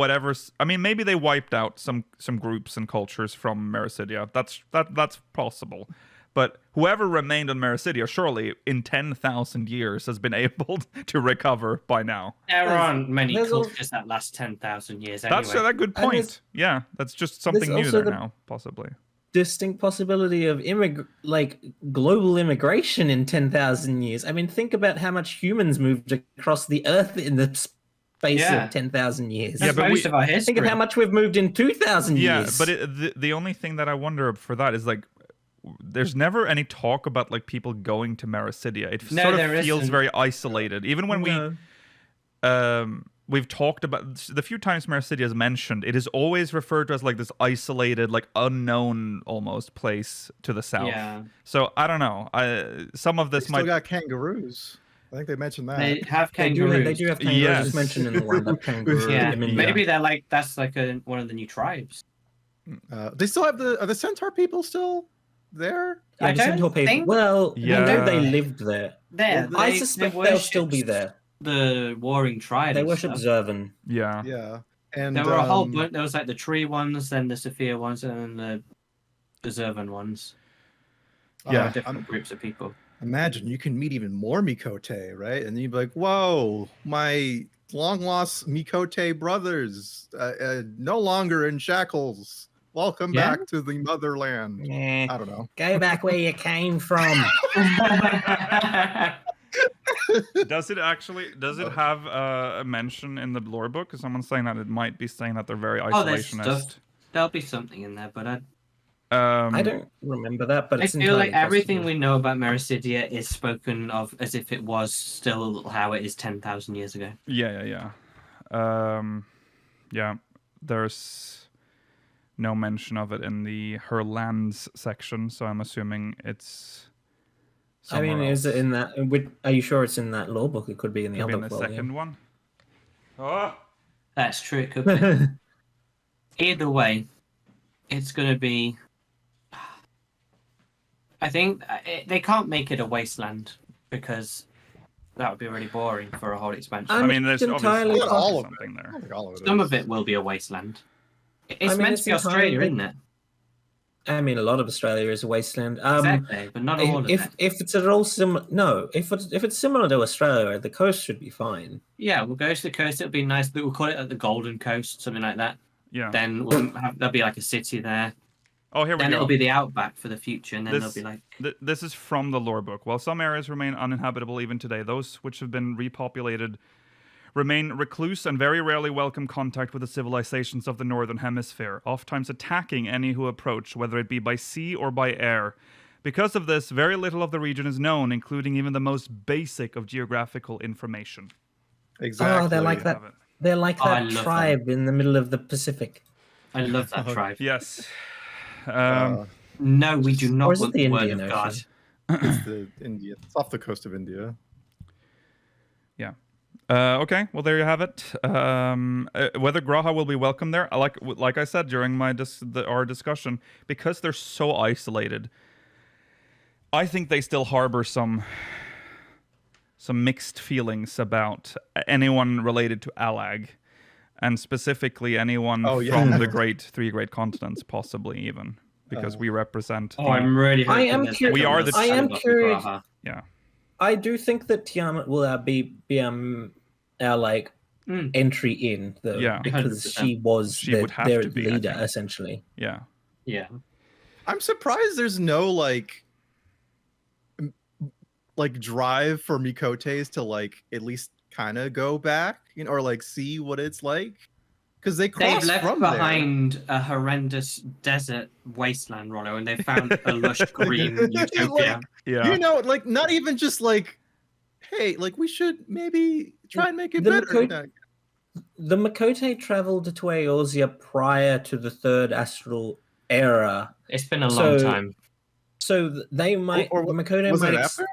[SPEAKER 1] maybe they wiped out some groups and cultures from Meracydia. That's possible. But whoever remained on Meracydia, surely in 10,000 years has been able to recover by now.
[SPEAKER 4] There aren't many cultures that last 10,000 years anyway.
[SPEAKER 1] That's a good point. Yeah, that's just something new there now, possibly.
[SPEAKER 3] Distinct possibility of global immigration in 10,000 years. I mean, think about how much humans moved across the Earth in the space of 10,000 years.
[SPEAKER 4] That's most of our history.
[SPEAKER 3] Think of how much we've moved in 2,000 years.
[SPEAKER 1] Yeah, but the only thing that I wonder for that is there's never any talk about people going to Meracydia. It feels very isolated. Even when we've talked about the few times Meracydia is mentioned, it is always referred to as this isolated, unknown almost place to the south. Yeah. So I don't know. Some of this
[SPEAKER 5] still got kangaroos. I think they mentioned that.
[SPEAKER 4] They have kangaroos.
[SPEAKER 3] They do have kangaroos. Yes. mentioned in the one kangaroo.
[SPEAKER 4] Yeah. Maybe they're that's one of the new tribes.
[SPEAKER 5] They still have are the centaur people still there?
[SPEAKER 3] Yeah, the centaur people. Well, I know they lived there. I suspect they'll still be there.
[SPEAKER 4] The warring tribes.
[SPEAKER 3] They worship Zervan.
[SPEAKER 1] Yeah.
[SPEAKER 5] Yeah. And
[SPEAKER 4] there were a whole bunch. There was the tree ones, then the Sophia ones, and then the Zervan ones.
[SPEAKER 1] Yeah.
[SPEAKER 4] Different groups of people.
[SPEAKER 5] Imagine you can meet even more Mikote, right? And you'd be like, whoa, my long lost Mikote brothers, no longer in shackles. Welcome back to the motherland. I don't know.
[SPEAKER 3] Go back where you came from.
[SPEAKER 1] Does it have a mention in the lore book? Because someone's saying that it might be saying that they're very isolationist.
[SPEAKER 4] There'll be something in there, but
[SPEAKER 3] I don't remember that. But
[SPEAKER 4] I feel like everything we know about Meracydia is spoken of as if it was still how it is 10,000 years ago.
[SPEAKER 1] Yeah. There's no mention of it in the Her Lands section, so I'm assuming it's.
[SPEAKER 3] I mean, is it in that? Are you sure it's in that lore book? It could be in the other
[SPEAKER 1] second one. Oh,
[SPEAKER 4] that's true. It could be. Either way, it's going to be. I think they can't make it a wasteland because that would be really boring for a whole expansion.
[SPEAKER 1] I mean, there's obviously something there.
[SPEAKER 4] Some of it will be a wasteland. It's meant to be Australia, isn't it?
[SPEAKER 3] I mean, a lot of Australia is a wasteland.
[SPEAKER 4] Exactly, but not all of it.
[SPEAKER 3] If it's all similar, if it's similar to Australia, the coast should be fine.
[SPEAKER 4] Yeah, we'll go to the coast. It'll be nice. We'll call it the Golden Coast, something like that.
[SPEAKER 1] Yeah.
[SPEAKER 4] Then there'll be a city there.
[SPEAKER 1] Oh, here we go.
[SPEAKER 4] Then it'll be the outback for the future, and then there'll be
[SPEAKER 1] This is from the lore book. While some areas remain uninhabitable even today, those which have been repopulated remain recluse and very rarely welcome contact with the civilizations of the Northern Hemisphere, oftentimes attacking any who approach, whether it be by sea or by air. Because of this, very little of the region is known, including even the most basic of geographical information.
[SPEAKER 5] Exactly.
[SPEAKER 3] Oh, they're like that. They're like that tribe in the middle of the Pacific.
[SPEAKER 4] I love that tribe.
[SPEAKER 1] Yes.
[SPEAKER 4] No, we do not want the word of God.
[SPEAKER 5] It's the India. It's off the coast of India.
[SPEAKER 1] Yeah. Okay, well there you have it. Whether Graha will be welcome there, like I said during our discussion, because they're so isolated, I think they still harbor some mixed feelings about anyone related to Allag, and specifically anyone from the three great continents, possibly even, because we represent.
[SPEAKER 4] I'm really.
[SPEAKER 3] I am curious.
[SPEAKER 1] We are the.
[SPEAKER 3] I am curious.
[SPEAKER 1] Yeah.
[SPEAKER 3] I do think that Tiamat will be our entry in, though, because
[SPEAKER 4] 100%.
[SPEAKER 3] she was
[SPEAKER 1] She would have
[SPEAKER 3] their
[SPEAKER 1] to be,
[SPEAKER 3] leader, essentially.
[SPEAKER 1] Yeah.
[SPEAKER 4] Yeah.
[SPEAKER 5] I'm surprised there's no like drive for Mikotes to like at least kind of go back, or like see what it's like, because they
[SPEAKER 4] They've left
[SPEAKER 5] from
[SPEAKER 4] behind a horrendous desert wasteland, Rollo, and they found a lush green utopia.
[SPEAKER 5] Like not even just like, hey, like we should maybe try and make it better.
[SPEAKER 3] The Mikote traveled to Eorzea prior to the third astral era.
[SPEAKER 4] It's been a long time.
[SPEAKER 3] So they might,
[SPEAKER 5] or
[SPEAKER 3] the Mikote
[SPEAKER 5] was
[SPEAKER 3] might.
[SPEAKER 5] it after?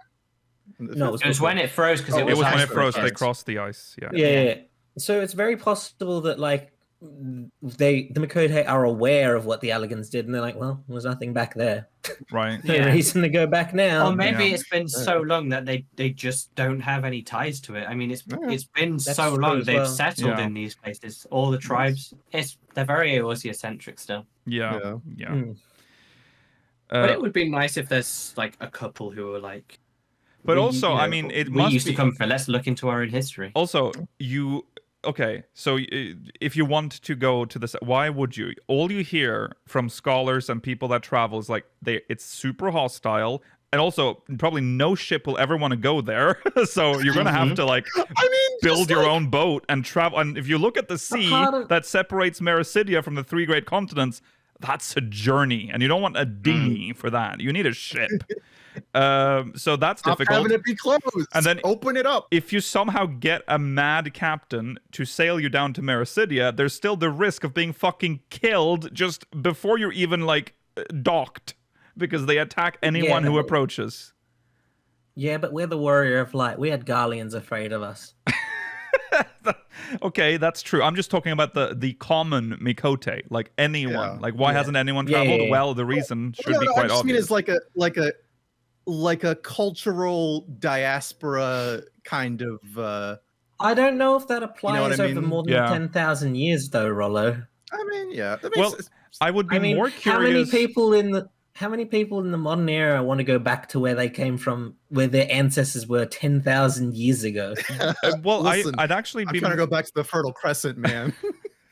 [SPEAKER 3] No,
[SPEAKER 4] it was when it froze because
[SPEAKER 1] it was when it froze. They crossed the ice.
[SPEAKER 3] Yeah. So it's very possible that like the Mikote are aware of what the Alligans did, and they're like, well, there's nothing back there.
[SPEAKER 1] Right.
[SPEAKER 3] No reason to go back now.
[SPEAKER 4] Or maybe it's been so long that they just don't have any ties to it. I mean, it's been so long they've settled in these places. All the tribes, they're very Eorzea centric still.
[SPEAKER 1] Yeah.
[SPEAKER 4] But it would be nice if there's like a couple who are like.
[SPEAKER 1] But also, I mean, it must
[SPEAKER 4] used to come from. Let's look into our own history.
[SPEAKER 1] Also, okay, so if you want to go to this, why would you? All you hear from scholars and people that travel is like it's super hostile, and also probably no ship will ever want to go there. So you're gonna have to like build your own boat and travel. And if you look at the sea that separates Meracydia from the 3 great continents, that's a journey, and you don't want a dinghy for that. You need a ship. So that's difficult.
[SPEAKER 5] Having it be closed,
[SPEAKER 1] and then
[SPEAKER 5] open it up.
[SPEAKER 1] If you somehow get a mad captain to sail you down to Meracydia, there's still the risk of being fucking killed just before you're even like docked, because they attack anyone who approaches. Yeah,
[SPEAKER 3] but we're the warrior of light. We had Garleans afraid of us.
[SPEAKER 1] Okay, that's true. I'm just talking about the common Mikote, like anyone. Like, why hasn't anyone traveled? Well, the reason should be quite obvious. I mean,
[SPEAKER 5] it's like a cultural diaspora kind of.
[SPEAKER 3] I don't know if that applies over
[SPEAKER 5] mean?
[SPEAKER 3] more than 10,000 years, though, Rollo.
[SPEAKER 5] I mean, yeah.
[SPEAKER 1] Well, I would be more curious.
[SPEAKER 3] How many people in the modern era want to go back to where they came from, where their ancestors were 10,000 years ago?
[SPEAKER 1] Well,
[SPEAKER 5] listen,
[SPEAKER 1] I'd actually be
[SPEAKER 5] trying to go back to the Fertile Crescent, man.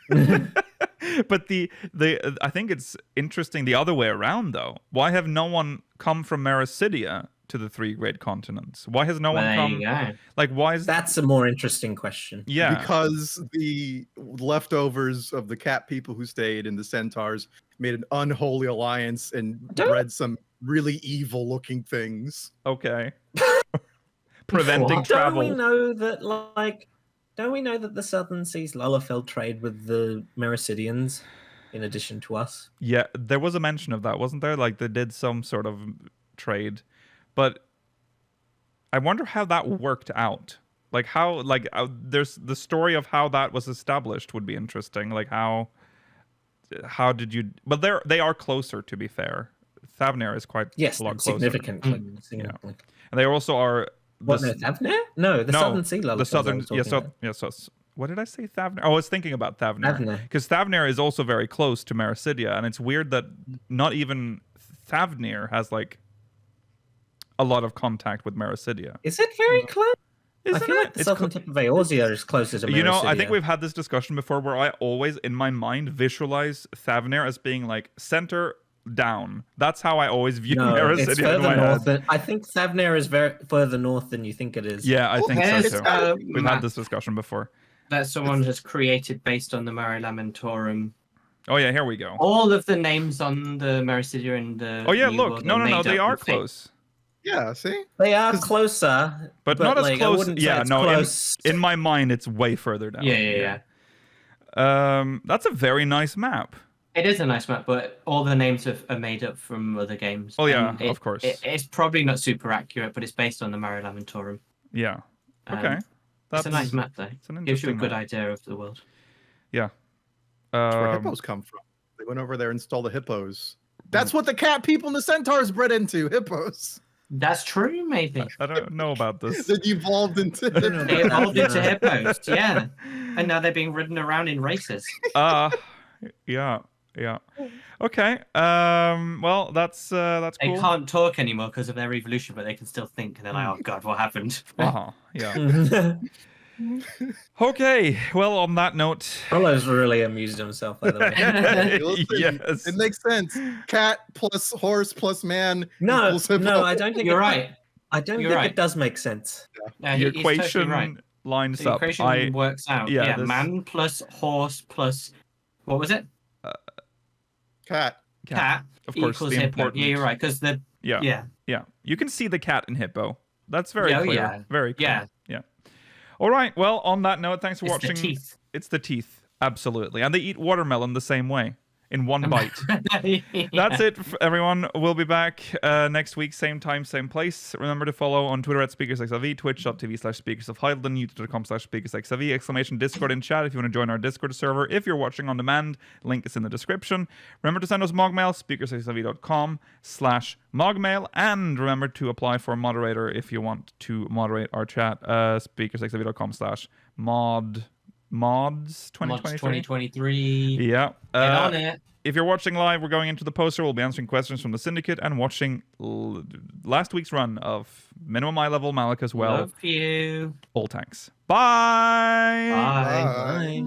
[SPEAKER 1] But I think it's interesting the other way around, though. Why have no one come from Meracydia to the 3 great continents? Why has no one come? Like, why is
[SPEAKER 3] that's a more interesting question?
[SPEAKER 1] Yeah,
[SPEAKER 5] because the leftovers of the cat people who stayed and the centaurs made an unholy alliance and bred some really evil-looking things.
[SPEAKER 1] Okay, preventing travel.
[SPEAKER 3] Don't we know that the Southern Seas Lullafell trade with the Meracydians, in addition to us?
[SPEAKER 1] Yeah, there was a mention of that, wasn't there? Like, they did some sort of trade. But I wonder how that worked out. Like, how, like, there's the story of how that was established would be interesting. Like, how did you... But they are closer, to be fair. Thavnair is quite a lot closer.
[SPEAKER 3] Significantly.
[SPEAKER 1] Yeah. And they also are...
[SPEAKER 3] Thavnair? No, the Southern Sea Lullafell.
[SPEAKER 1] The Southern... What did I say, Thavnair? Oh, I was thinking about Thavnair. Because Thavnair is also very close to Meracydia, and it's weird that not even Thavnair has, like, a lot of contact with Meracydia.
[SPEAKER 3] Is it very close? I feel like the southern tip of Eorzea is closer to Meracydia.
[SPEAKER 1] You know, I think we've had this discussion before where I always, in my mind, visualize Thavnair as being like center down. That's how I always view Meracydia.
[SPEAKER 3] It's further north. I think Thavnair is further north than you think it is.
[SPEAKER 1] Yeah, I think so too. We've had this discussion before.
[SPEAKER 4] That someone has created based on the Mare Lamentorum.
[SPEAKER 1] Oh yeah, here we go.
[SPEAKER 4] All of the names on the Meracydia and the...
[SPEAKER 1] Oh yeah, look. No, they are close.
[SPEAKER 5] Yeah, see?
[SPEAKER 3] They are closer.
[SPEAKER 1] But not as
[SPEAKER 3] like,
[SPEAKER 1] close.
[SPEAKER 3] Yeah, no, close.
[SPEAKER 1] In my mind, it's way further down.
[SPEAKER 4] Yeah.
[SPEAKER 1] That's a very nice map.
[SPEAKER 4] It is a nice map, but all the names are made up from other games.
[SPEAKER 1] Oh yeah, of course.
[SPEAKER 4] It's probably not super accurate, but it's based on the Mare Lamentorum.
[SPEAKER 1] Yeah. Okay.
[SPEAKER 4] It's a nice map, though. Gives you a good idea of the world.
[SPEAKER 1] Yeah.
[SPEAKER 5] That's where hippos come from. They went over there and stole the hippos. That's what the cat people and the centaurs bred into, hippos.
[SPEAKER 4] That's true, maybe.
[SPEAKER 1] I don't know about this.
[SPEAKER 5] They evolved into
[SPEAKER 4] hippos, yeah. And now they're being ridden around in races.
[SPEAKER 1] Yeah. Okay. Well, that's cool.
[SPEAKER 4] They can't talk anymore because of their evolution, but they can still think. And they're like, "Oh God, what happened?"
[SPEAKER 1] Yeah. Okay, well, on that note...
[SPEAKER 3] Frollo's really amused himself, by the way.
[SPEAKER 1] Yes.
[SPEAKER 5] It makes sense. Cat plus horse plus man.
[SPEAKER 3] No, I don't think
[SPEAKER 4] you're right.
[SPEAKER 3] I don't think it does make sense.
[SPEAKER 4] Yeah,
[SPEAKER 1] the
[SPEAKER 4] he's
[SPEAKER 1] equation
[SPEAKER 4] totally right.
[SPEAKER 1] lines
[SPEAKER 4] The
[SPEAKER 1] up.
[SPEAKER 4] equation works out. Yeah,
[SPEAKER 1] this...
[SPEAKER 4] man plus horse plus... What was it?
[SPEAKER 5] Cat.
[SPEAKER 1] Of course,
[SPEAKER 4] equals
[SPEAKER 1] the
[SPEAKER 4] hippo.
[SPEAKER 1] important...
[SPEAKER 4] Yeah, you're right, because the...
[SPEAKER 1] Yeah. You can see the cat in hippo. That's very clear.
[SPEAKER 4] Yeah.
[SPEAKER 1] Very clear. Yeah. All right, well, on that note, thanks for watching.
[SPEAKER 4] It's the teeth.
[SPEAKER 1] It's the teeth, absolutely. And they eat watermelon the same way, in one bite. That's it, everyone. We'll be back next week, same time, same place. Remember to follow on Twitter at SpeakersXIV, twitch.tv/SpeakersOfHeidelin, youtube.com/SpeakersXIV, exclamation Discord in chat if you want to join our Discord server. If you're watching on demand, link is in the description. Remember to send us MogMail, speakersxiv.com/MogMail, and remember to apply for a moderator if you want to moderate our chat, speakersxiv.com/mods 2023. Yeah.
[SPEAKER 4] Get on it.
[SPEAKER 1] If you're watching live, we're going into the poster. We'll be answering questions from the Syndicate and watching last week's run of Minimum Eye Level Malik as well.
[SPEAKER 4] Love you.
[SPEAKER 1] All tanks. Bye.
[SPEAKER 4] Bye.